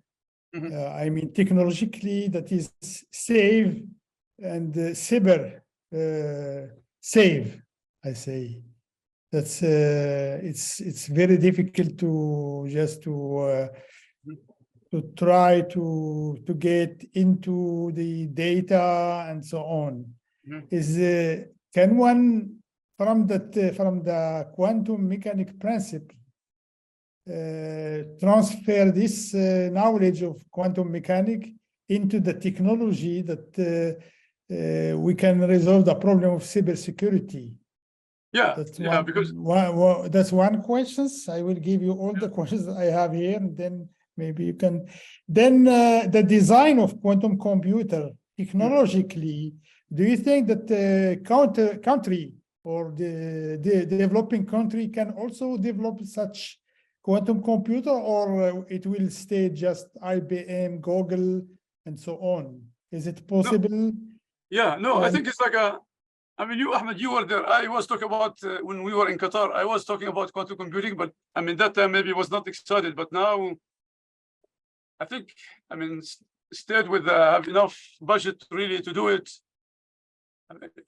I mean, technologically that is safe and Sabre safe, I say. That's it's very difficult to try to get into the data and so on. Can one from the quantum mechanic principle transfer this knowledge of quantum mechanics into the technology that we can resolve the problem of cybersecurity? That's one question. I will give you all the questions I have here, and then maybe you can. Then the design of quantum computer technologically, do you think that the country or the developing country can also develop such quantum computer, or it will stay just IBM, Google, and so on? Is it possible? I think it's like I mean, Ahmed, you were there. I was talking about when we were in Qatar, I was talking about quantum computing, but I mean, that time maybe was not excited, but now I think, I mean, stayed with have enough budget really to do it.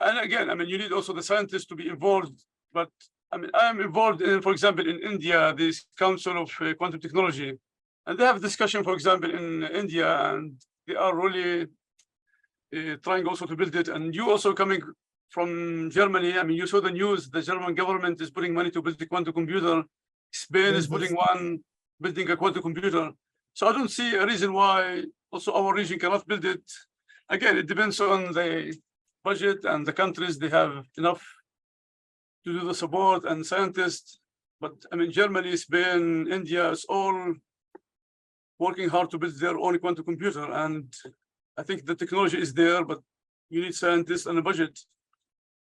And again, I mean, you need also the scientists to be involved, but I mean, I am involved in, for example, in India, this Council of Quantum Technology, and they have discussion, for example, in India, and they are really trying also to build it. And you also coming from Germany, I mean, you saw the news, the German government is putting money to build a quantum computer. Spain is building a quantum computer. So I don't see a reason why also our region cannot build it. Again, it depends on the budget and the countries, they have enough to do the support and scientists. But I mean, Germany, Spain, India is all working hard to build their own quantum computer. And I think the technology is there, but you need scientists and a budget.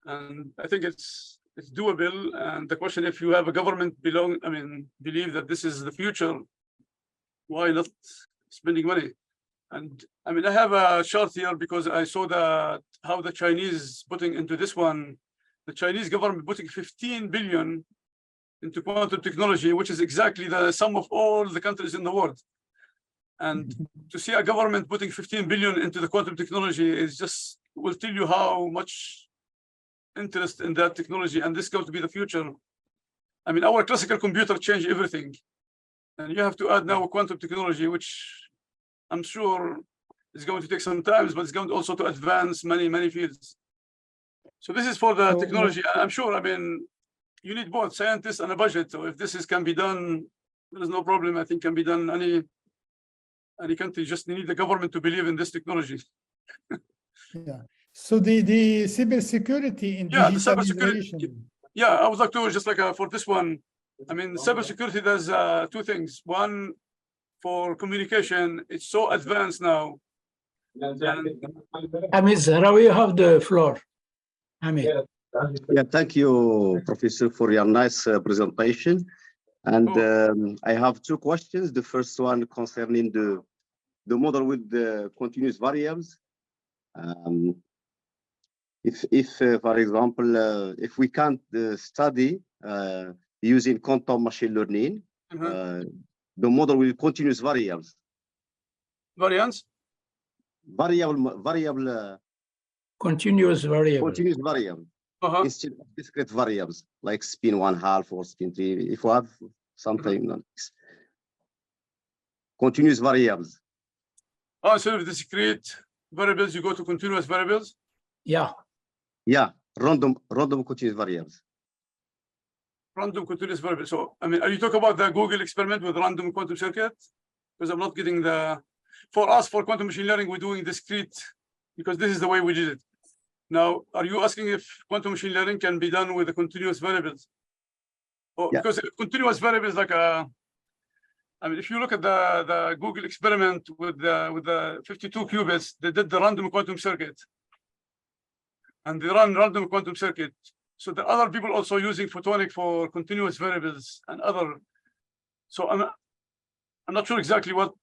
And I think it's doable. And the question, if you have a government believe that this is the future, why not spending money? And I mean, I have a chart here because I saw that how the Chinese putting into this one, the Chinese government putting 15 billion into quantum technology, which is exactly the sum of all the countries in the world. And to see a government putting 15 billion into the quantum technology is just will tell you how much interest in that technology, and this is going to be the future. I mean, our classical computer changed everything, and you have to add now quantum technology, which I'm sure is going to take some time, but it's going also to advance many fields. So this is for the technology. I'm sure, I mean, you need both scientists and a budget. So if this can be done, there is no problem. I think can be done any country, just need the government to believe in this technology. So the cybersecurity in digitalization. I would like to just for this one, I mean, cybersecurity does two things. One, for communication, it's so advanced now Hamid Zahrawi, you have the floor. Hamid. Yeah, thank you, Professor, for your nice presentation. And I have two questions. The first one concerning the model with the continuous variables. If for example, if we can't study using quantum machine learning, the model with continuous variables. Variance? Variable. Continuous variable. Continuous variable. Instead of discrete variables like spin 1/2 or spin 3, if you have something like this. Continuous variables. Oh, instead of discrete variables, you go to continuous variables? Yeah. Yeah, random continuous variables. Random continuous variables. So, I mean, are you talking about the Google experiment with random quantum circuit? Because I'm not getting the, for us, for quantum machine learning, we're doing discrete, because this is the way we did it. Now, are you asking if quantum machine learning can be done with the continuous variables? Oh, yeah. Because continuous variables, like I mean, if you look at the Google experiment with the 52 qubits, they did the random quantum circuit, and they run random quantum circuit. So there are other people also using photonic for continuous variables and other. So I'm not sure exactly what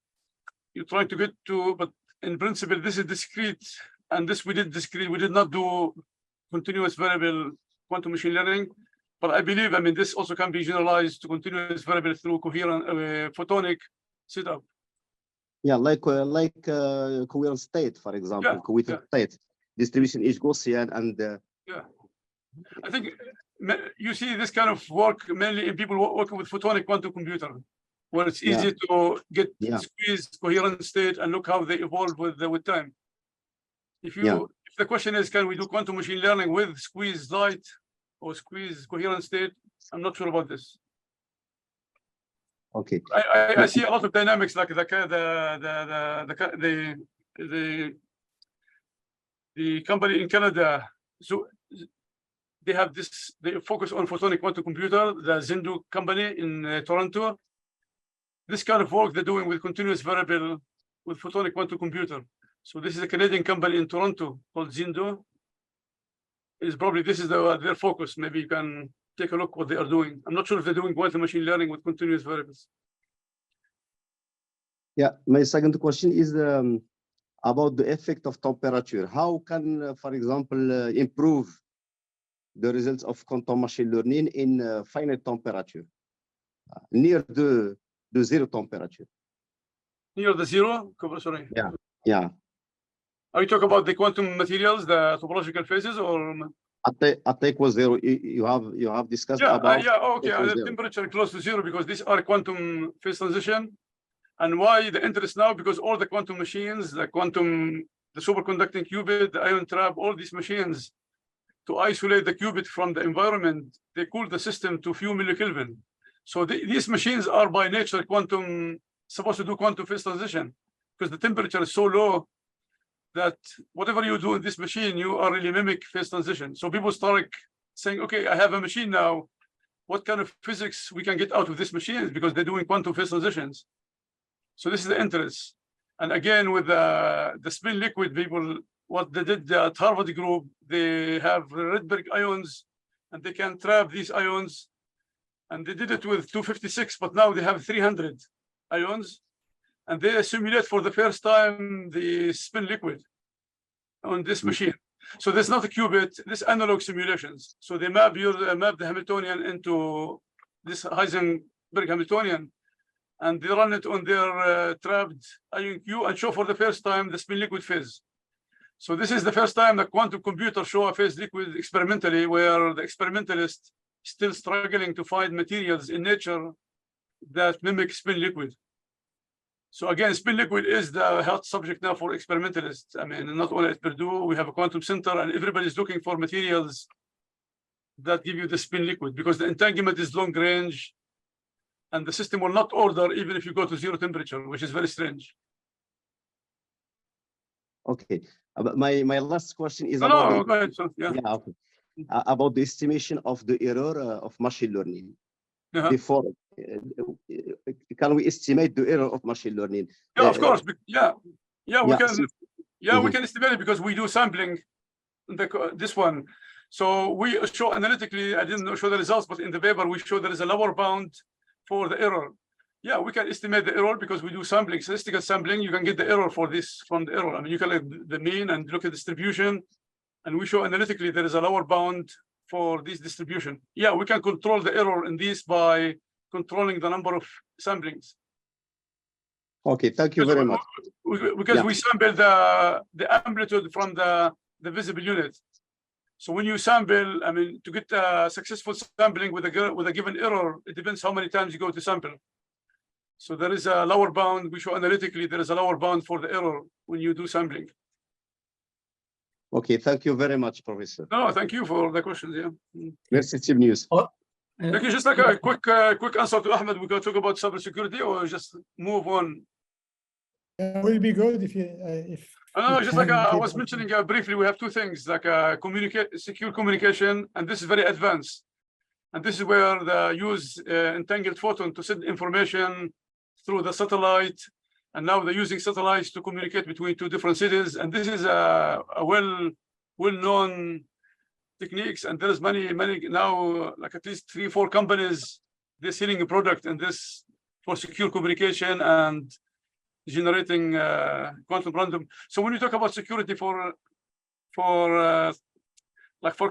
you're trying to get to, but in principle, this is discrete, and this we did discrete. We did not do continuous variable quantum machine learning, but I believe, I mean, this also can be generalized to continuous variable through coherent photonic setup. Yeah, like coherent state, for example, coherent state distribution is Gaussian and. Yeah, I think you see this kind of work mainly in people working with photonic quantum computer, where it's easy to get squeezed coherent state and look how they evolve with time. If the question is, can we do quantum machine learning with squeezed light or squeezed coherent state? I'm not sure about this. Okay. I see a lot of dynamics, like the company in Canada. So they have this. They focus on photonic quantum computer. The Zindu company in Toronto. This kind of work they're doing with continuous variable with photonic quantum computer. So this is a Canadian company in Toronto called Zindu. Is probably this is their focus. Maybe you can take a look what they are doing. I'm not sure if they're doing quantum machine learning with continuous variables. Yeah, my second question is about the effect of temperature. How can, for example, improve the results of quantum machine learning in finite temperature, near the zero temperature? Near the zero? Sorry. Yeah. Yeah. Are you talking about the quantum materials, the topological phases, or? At equal zero, you have discussed about. Okay. The temperature close to zero, because these are quantum phase transition. And why the interest now? Because all the quantum machines, the superconducting qubit, the ion trap, all these machines, to isolate the qubit from the environment, they cool the system to few millikelvin. So these machines are by nature supposed to do quantum phase transition, because the temperature is so low that whatever you do in this machine, you are really mimic phase transition. So people start saying, okay, I have a machine now. What kind of physics we can get out of this machine? Because they're doing quantum phase transitions. So this is the interest. And again, with the spin liquid people, what they did at Harvard group, they have Rydberg ions, and they can trap these ions. And they did it with 256, but now they have 300 ions. And they simulate for the first time the spin liquid on this machine. So there's not a qubit, this analog simulations. So they map the Hamiltonian into this Heisenberg Hamiltonian, and they run it on their trapped ion Q and show for the first time the spin liquid phase. So this is the first time the quantum computer show a phase liquid experimentally, where the experimentalist still struggling to find materials in nature that mimic spin liquid. So again, spin liquid is the hot subject now for experimentalists. I mean, not only at Purdue, we have a quantum center, and everybody's looking for materials that give you the spin liquid, because the entanglement is long range, and the system will not order even if you go to zero temperature, which is very strange. Okay, my last question is about about the estimation of the error of machine learning. Before, can we estimate the error of machine learning? Yeah, of course. Yeah, we can. Yeah, we can estimate it because we do sampling in this one. So we show analytically, I didn't show the results, but in the paper, we show there is a lower bound for the error. Yeah, we can estimate the error because we do sampling, statistical sampling. You can get the error for this from the error. I mean, you can look at the mean and look at distribution, and we show analytically there is a lower bound for this distribution. Yeah, we can control the error in this by controlling the number of samplings. Okay, thank you very much. Because Yeah. we sample the amplitude from the visible unit. So when you sample, I mean, to get successful sampling with a given error, it depends how many times you go to sample. So there is a lower bound. We show analytically there is a lower bound for the error when you do sampling. Okay, thank you very much, Professor. No, thank you for the questions. Yeah. Merci, Steve News. Okay, just like a quick answer to Ahmed. We can talk about cybersecurity or just move on. It will be good if you No, just like can I give was us- mentioning briefly, we have two things like secure communication, and this is very advanced. And this is where the use entangled photon to send information through the satellite. And now they're using satellites to communicate between two different cities. And this is a well-known techniques. And there's many now, like at least 3 or 4 companies, they're selling a product and this for secure communication and generating quantum random. So when you talk about security for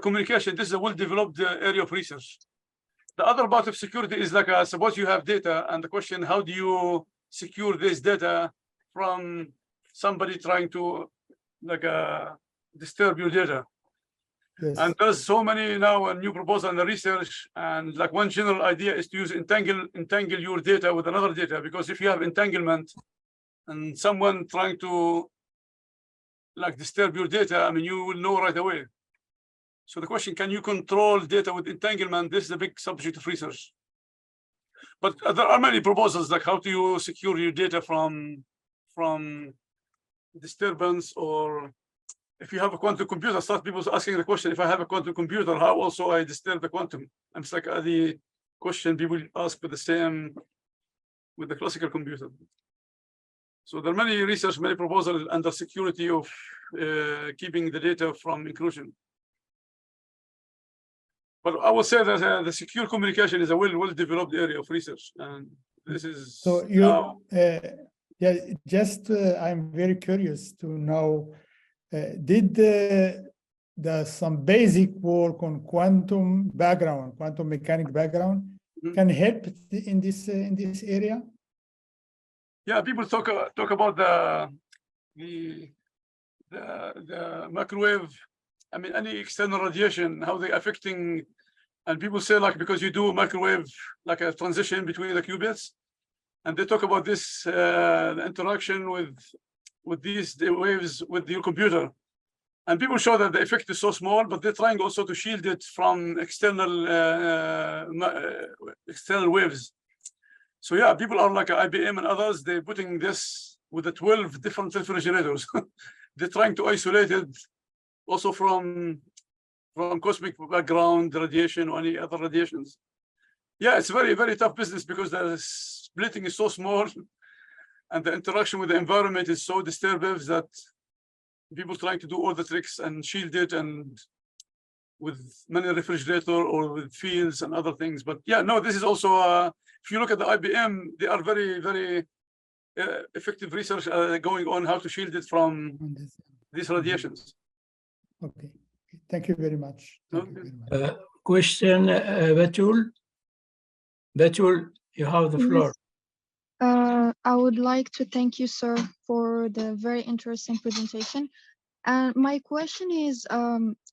communication, this is a well-developed area of research. The other part of security is like, suppose you have data and the question, how do you secure this data from somebody trying to disturb your data? Yes. And there's so many now new proposals in the research, and like one general idea is to use entangle your data with another data, because if you have entanglement and someone trying to disturb your data, I mean, you will know right away. So the question, can you control data with entanglement? This is a big subject of research. But there are many proposals like how do you secure your data from disturbance, or if you have a quantum computer, start people asking the question, if I have a quantum computer, how also I disturb the quantum? And it's like the question people ask with the classical computer. So there are many research, many proposals under security of keeping the data from inclusion. But I will say that the secure communication is a well-developed area of research, and this is So you, now, yeah, just I'm very curious to know, did some basic work on quantum background, quantum mechanic background, can help in this area? yeah, people talk about the microwave. I mean, any external radiation, how they affecting, and people say like, because you do microwave, like a transition between the qubits, and they talk about this the interaction with these waves with your computer, and people show that the effect is so small, but they're trying also to shield it from external waves. So yeah, people are like IBM and others, they're putting this with the 12 different refrigerators. They're trying to isolate it also from cosmic background radiation or any other radiations. Yeah, it's very, very tough business because the splitting is so small and the interaction with the environment is so disturbing that people trying to do all the tricks and shield it, and with many refrigerator or with fields and other things. But yeah, no, this is also, if you look at the IBM, they are very, very effective research going on how to shield it from these radiations. Okay, thank you very much. Thank you very much. Question, Batul? Batul, you have the floor. I would like to thank you, sir, for the very interesting presentation. And my question is,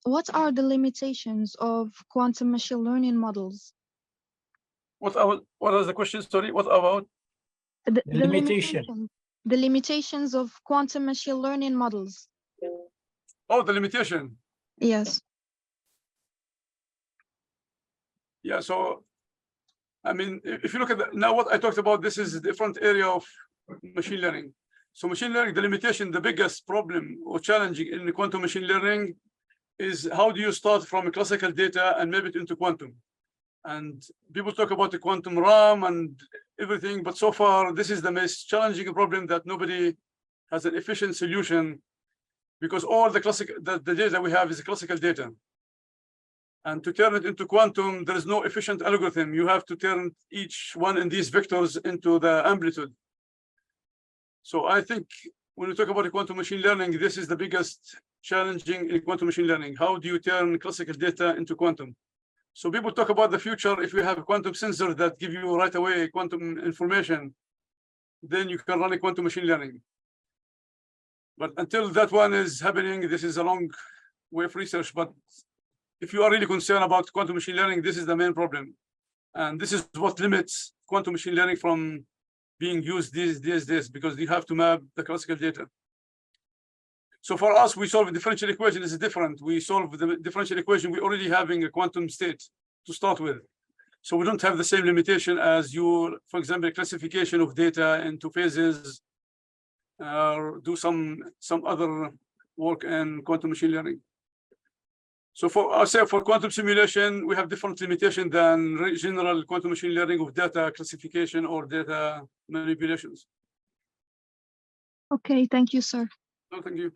what are the limitations of quantum machine learning models? What was the question? Sorry, what about? The limitation. The limitations of quantum machine learning models. Oh, the limitation. Yes. Yeah, so, I mean, if you look at now what I talked about, this is a different area of machine learning. So machine learning, the limitation, the biggest problem or challenging in the quantum machine learning is how do you start from classical data and map it into quantum? And people talk about the quantum RAM and everything, but so far, this is the most challenging problem that nobody has an efficient solution. because all the data we have is classical data. And to turn it into quantum, there is no efficient algorithm. You have to turn each one in these vectors into the amplitude. So I think when we talk about quantum machine learning, this is the biggest challenging in quantum machine learning. How do you turn classical data into quantum? So people talk about the future. If you have a quantum sensor that give you right away quantum information, then you can run a quantum machine learning. But until that one is happening, this is a long way of research. But if you are really concerned about quantum machine learning, this is the main problem. And this is what limits quantum machine learning from being used these days, because you have to map the classical data. So for us, we solve a differential equation is different. We solve the differential equation, we're already having a quantum state to start with. So we don't have the same limitation as your, for example, classification of data into phases, or do some other work in quantum machine learning. So for quantum simulation, we have different limitation than general quantum machine learning of data classification or data manipulations. Okay, thank you, sir. No, thank you.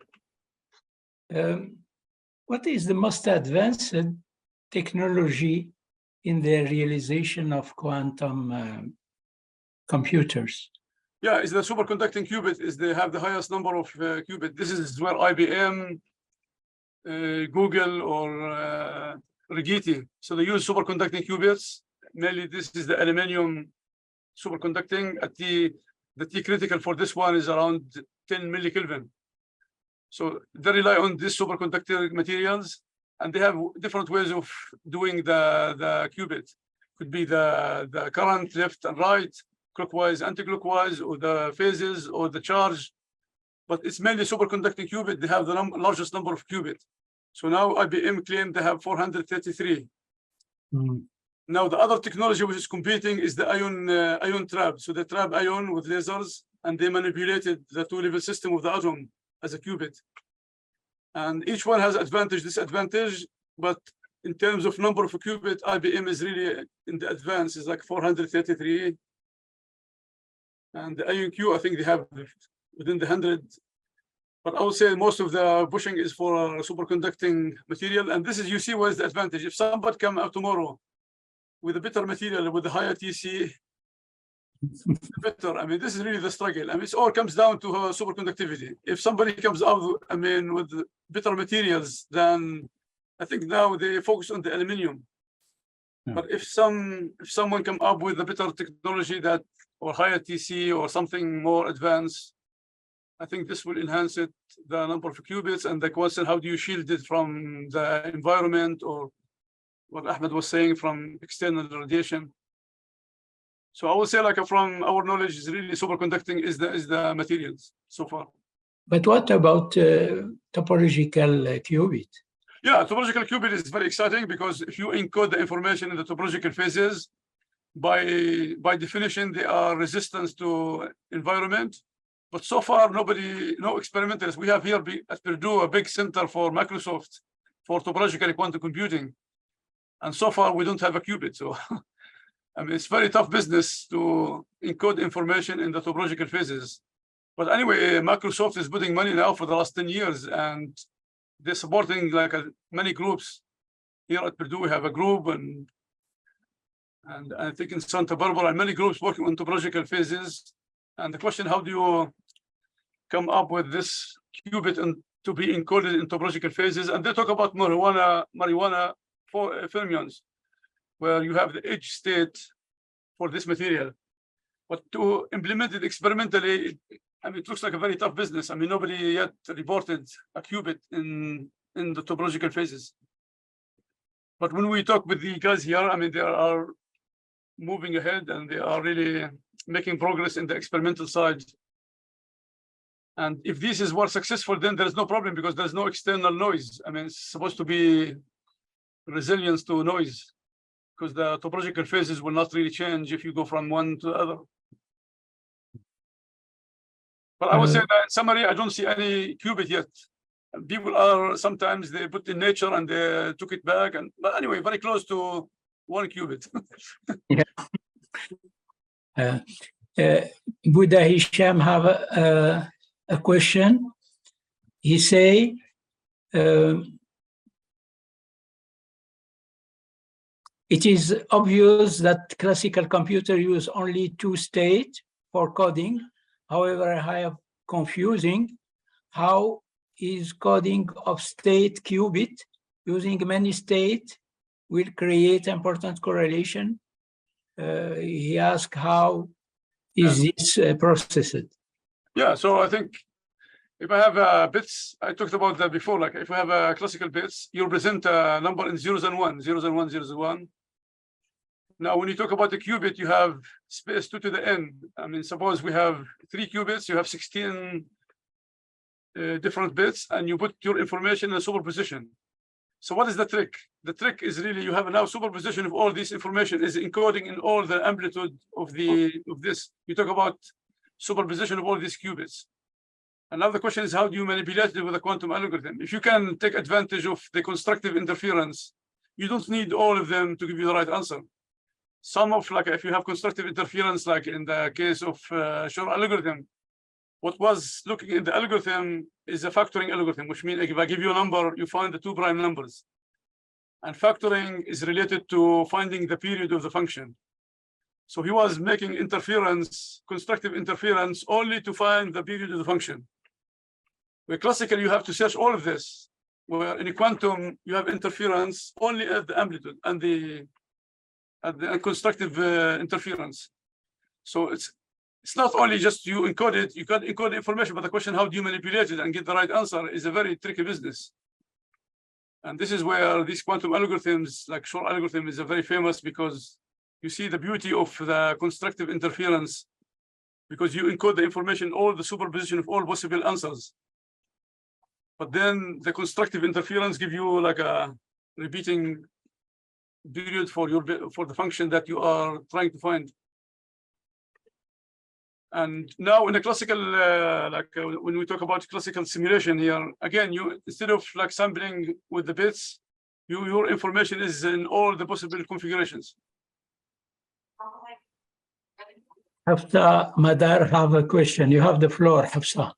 What is the most advanced technology in the realization of quantum computers? Yeah, it's the superconducting qubit. They have the highest number of qubit. This is where IBM, Google, or Rigetti. So they use superconducting qubits. Mainly, this is the aluminum superconducting. The T critical for this one is around 10 millikelvin. So they rely on these superconducting materials, and they have different ways of doing the qubit. Could be the current left and right, clockwise, anti-clockwise, or the phases, or the charge. But it's mainly superconducting qubit. They have the largest number of qubits. So now IBM claimed they have 433. Now the other technology which is competing is the ion trap. So they trap ion with lasers, and they manipulated the two-level system of the atom as a qubit. And each one has advantage, disadvantage, but in terms of number of qubit, IBM is really in the advance, is like 433. And the IonQ, I think they have within the 100. But I would say most of the pushing is for superconducting material. And this is, you see, what is the advantage. If somebody come out tomorrow with a better material, with a higher TC, better. I mean, this is really the struggle. I mean, it all comes down to superconductivity. If somebody comes out, I mean, with better materials, then I think now they focus on the aluminum. Yeah. But if someone come up with a better technology that, or higher TC or something more advanced, I think this will enhance it, the number of qubits, and the question, how do you shield it from the environment, or what Ahmed was saying, from external radiation. So I would say, like, from our knowledge, is really superconducting is the materials so far. But what about topological qubit? Yeah, topological qubit is very exciting, because if you encode the information in the topological phases, by definition, they are resistant to environment. But so far, no experimentalists. We have here at Purdue a big center for Microsoft for topological quantum computing. And so far, we don't have a qubit. So I mean, it's very tough business to encode information in the topological phases. But anyway, Microsoft is putting money now for the last 10 years, and they're supporting like many groups. Here at Purdue, we have a group, and I think in Santa Barbara, and many groups working on topological phases. And the question, how do you come up with this qubit to be encoded in topological phases? And they talk about marijuana fermions, where you have the edge state for this material. But to implement it experimentally, I mean, it looks like a very tough business. I mean, nobody yet reported a qubit in the topological phases. But when we talk with the guys here, I mean, they are moving ahead, and they are really making progress in the experimental side. And if this is more successful, then there's no problem, because there's no external noise. I mean, it's supposed to be resilience to noise, because the topological phases will not really change if you go from one to the other. But I would say that in summary, I don't see any qubit yet. People are, sometimes they put in nature and they took it back. But anyway, very close to one qubit. Yeah. Buddha Hisham have a question. he say it is obvious that classical computer use only 2 states for coding. However, I have confusing how is coding of state qubit using many states will create important correlation. He asked how is this processed? Yeah, so I think if I have bits, I talked about that before, like if we have classical bits, you present a number in zeros and ones, zeros and ones, zeros and one. Now, when you talk about the qubit, you have space 2 to the n. I mean, suppose we have 3 qubits, you have 16 different bits, and you put your information in a superposition. So what is the trick? The trick is really you have now superposition of all this information is encoding in all the amplitude of this. You talk about superposition of all these qubits. Another question is how do you manipulate it with a quantum algorithm? If you can take advantage of the constructive interference, you don't need all of them to give you the right answer. Some of, like, if you have constructive interference, like in the case of Shor algorithm, what was looking in the algorithm is a factoring algorithm, which means if I give you a number, you find the 2 prime numbers. And factoring is related to finding the period of the function. So he was making interference, constructive interference, only to find the period of the function. Where classically, you have to search all of this. Where in a quantum, you have interference only at the amplitude and the constructive interference. So it's not only just you encode it, you can encode the information, but the question, how do you manipulate it and get the right answer is a very tricky business. And this is where these quantum algorithms, like Shor algorithm, is a very famous because you see the beauty of the constructive interference because you encode the information, all the superposition of all possible answers. But then the constructive interference give you like a repeating period for the function that you are trying to find. And now in a classical, when we talk about classical simulation here, again, you instead of like sampling with the bits, your information is in all the possible configurations. Hafsa Madar have a question. You have the floor, Hafsa.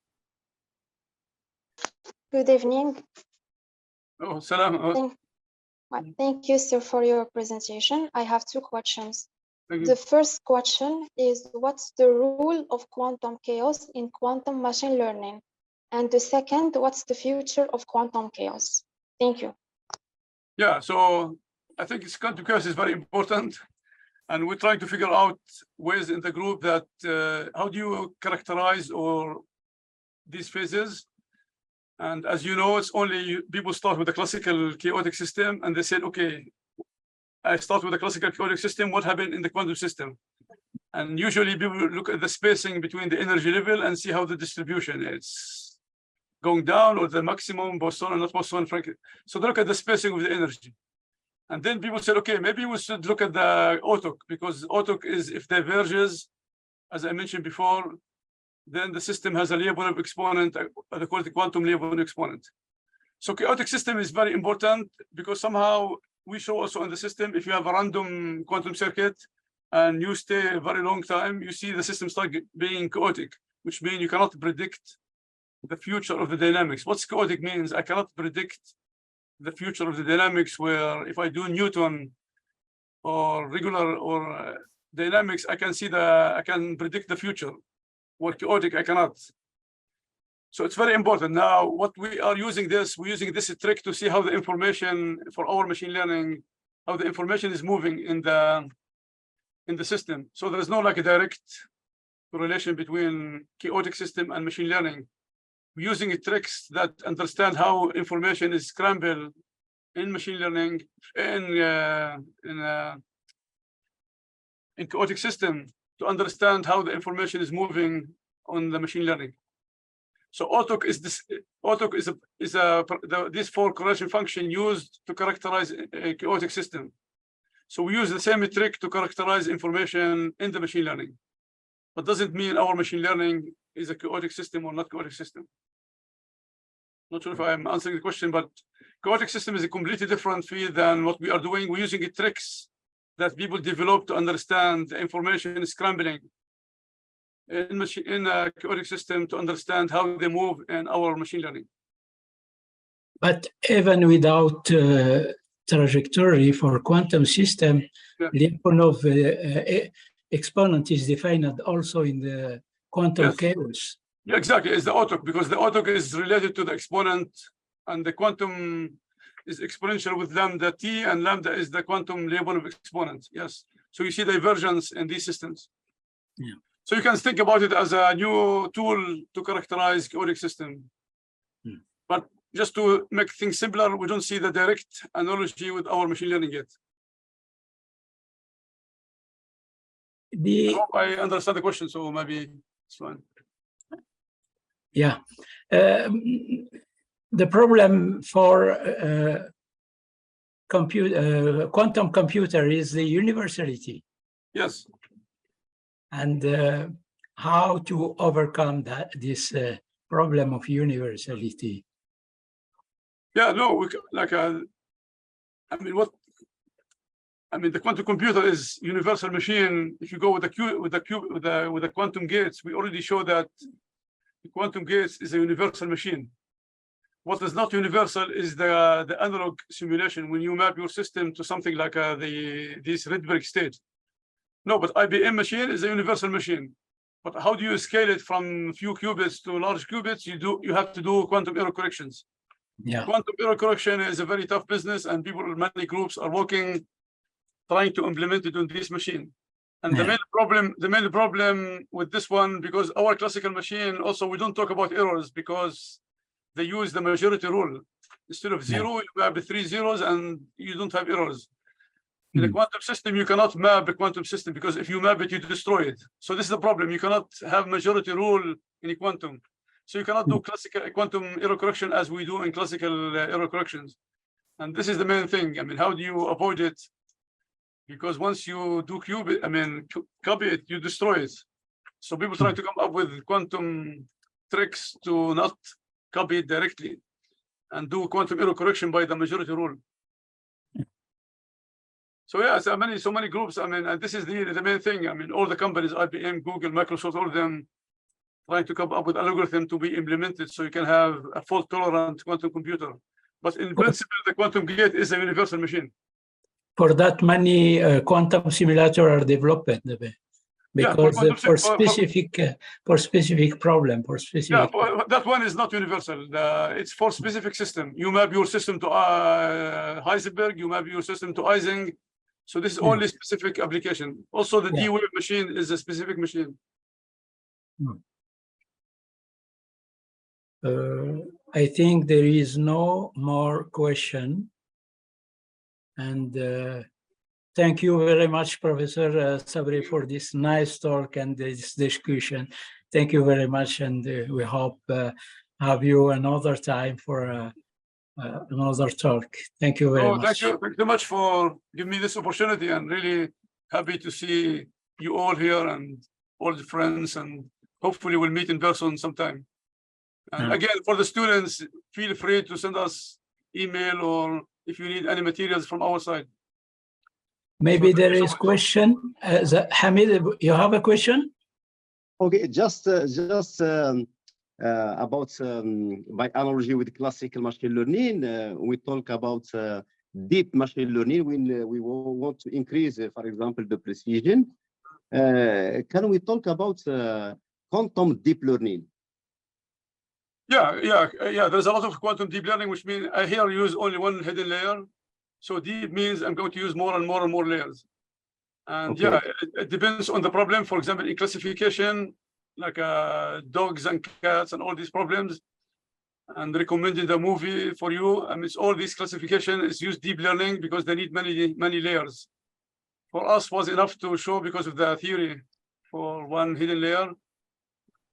Good evening. Oh, salam. Thank you, sir, for your presentation. I have 2 questions. Thank you. The first question is, what's the role of quantum chaos in quantum machine learning? And the second, what's the future of quantum chaos? Thank you. Yeah, so I think quantum chaos is very important. And we're trying to figure out ways in the group that how do you characterize or these phases? And as you know, it's only people start with a classical chaotic system and they said, okay, I start with a classical chaotic system, what happened in the quantum system? And usually people look at the spacing between the energy level and see how the distribution is going down or the maximum boson or not boson, frankly. So they look at the spacing of the energy. And then people said, okay, maybe we should look at the autok because autok is if diverges, as I mentioned before, then the system has a Lyapunov exponent, they call it the quantum Lyapunov exponent. So chaotic system is very important because somehow we show also in the system, if you have a random quantum circuit and you stay a very long time, you see the system start being chaotic, which means you cannot predict the future of the dynamics. What's chaotic means I cannot predict the future of the dynamics where if I do Newton or regular or dynamics, I can predict the future. What chaotic, I cannot. So it's very important. Now, what we are using we're using this trick to see how the information for our machine learning, how the information is moving in the system. So there is no like a direct correlation between chaotic system and machine learning. We're using tricks that understand how information is scrambled in machine learning in chaotic system to understand how the information is moving on the machine learning. So autok is this. Autok is this 4 correlation function used to characterize a chaotic system. So we use the same trick to characterize information in the machine learning, but doesn't mean our machine learning is a chaotic system or not chaotic system. Not sure if I'm answering the question, but chaotic system is a completely different field than what we are doing. We're using tricks that people develop to understand the information scrambling in a chaotic system to understand how they move in our machine learning. But even without trajectory for quantum system, Lyapunov exponent is defined also in the quantum chaos. Yeah, exactly. It's the auto, because the auto is related to the exponent, and the quantum is exponential with lambda t, and lambda is the quantum Lyapunov exponent. Yes. So you see divergence in these systems. Yeah. So you can think about it as a new tool to characterize chaotic system. But just to make things simpler, we don't see the direct analogy with our machine learning yet. I hope I understand the question, so maybe it's fine. Yeah. The problem for quantum computer is the universality. Yes. And how to overcome this problem of universality. Yeah, no, the quantum computer is universal machine. If you go with the quantum gates, we already show that the quantum gates is a universal machine. What is not universal is the analog simulation when you map your system to something like this Rydberg state. No, but IBM machine is a universal machine. But how do you scale it from few qubits to large qubits? You have to do quantum error corrections. Yeah. Quantum error correction is a very tough business, and many groups are working, trying to implement it on this machine. And the main problem with this one, because our classical machine also, we don't talk about errors because they use the majority rule. Instead of zero, you have the 3 zeros and you don't have errors. In a quantum system, you cannot map a quantum system because if you map it, you destroy it. So this is the problem. You cannot have majority rule in a quantum. So you cannot do classical quantum error correction as we do in classical error corrections. And this is the main thing. How do you avoid it? Because once you do copy it, you destroy it. So people try to come up with quantum tricks to not copy it directly and do quantum error correction by the majority rule. So yeah, so many groups, and this is the main thing. All the companies, IBM, Google, Microsoft, all of them trying to come up with algorithm to be implemented so you can have a fault tolerant quantum computer. But in principle, the quantum gate is a universal machine. For that, many quantum simulators are developed because for specific problem, that one is not universal. It's for specific system. You map your system to Heisenberg, you map your system to Ising. So this is only specific application. Also, the D-Wave machine is a specific machine. I think there is no more question. And thank you very much, Professor Sabre, for this nice talk and this discussion. Thank you very much, and we hope have you another time for another talk. Thank you very much. Thank you very much for giving me this opportunity, and really happy to see you all here and all the friends, and hopefully we'll meet in person sometime. And again, for the students, feel free to send us email or if you need any materials from our side. Maybe so there is question. Hamid, you have a question? Okay, just about by analogy with classical machine learning, we talk about deep machine learning when we want to increase, for example, the precision. Can we talk about quantum deep learning? Yeah. There's a lot of quantum deep learning, which means I here use only one hidden layer. So deep means I'm going to use more and more and more layers. And it depends on the problem. For example, in classification, like dogs and cats and all these problems, and recommending the movie for you. It's all this classification is used deep learning because they need many layers. For us, was enough to show because of the theory for one hidden layer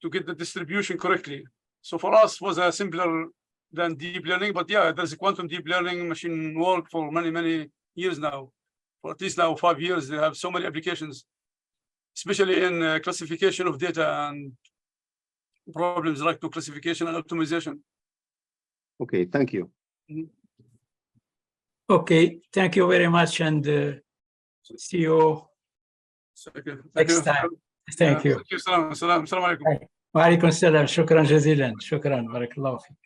to get the distribution correctly. So for us was simpler than deep learning, but yeah, there's a quantum deep learning machine work for many years now. For at least now 5 years, they have so many applications, especially in classification of data and problems like to classification and optimization. Okay, thank you. Okay, thank you very much, and see you next time. Thank you. Thank you. Salam alaikum. وعليكم السلام. شكرا جزيلا. شكرا. بارك الله فيك.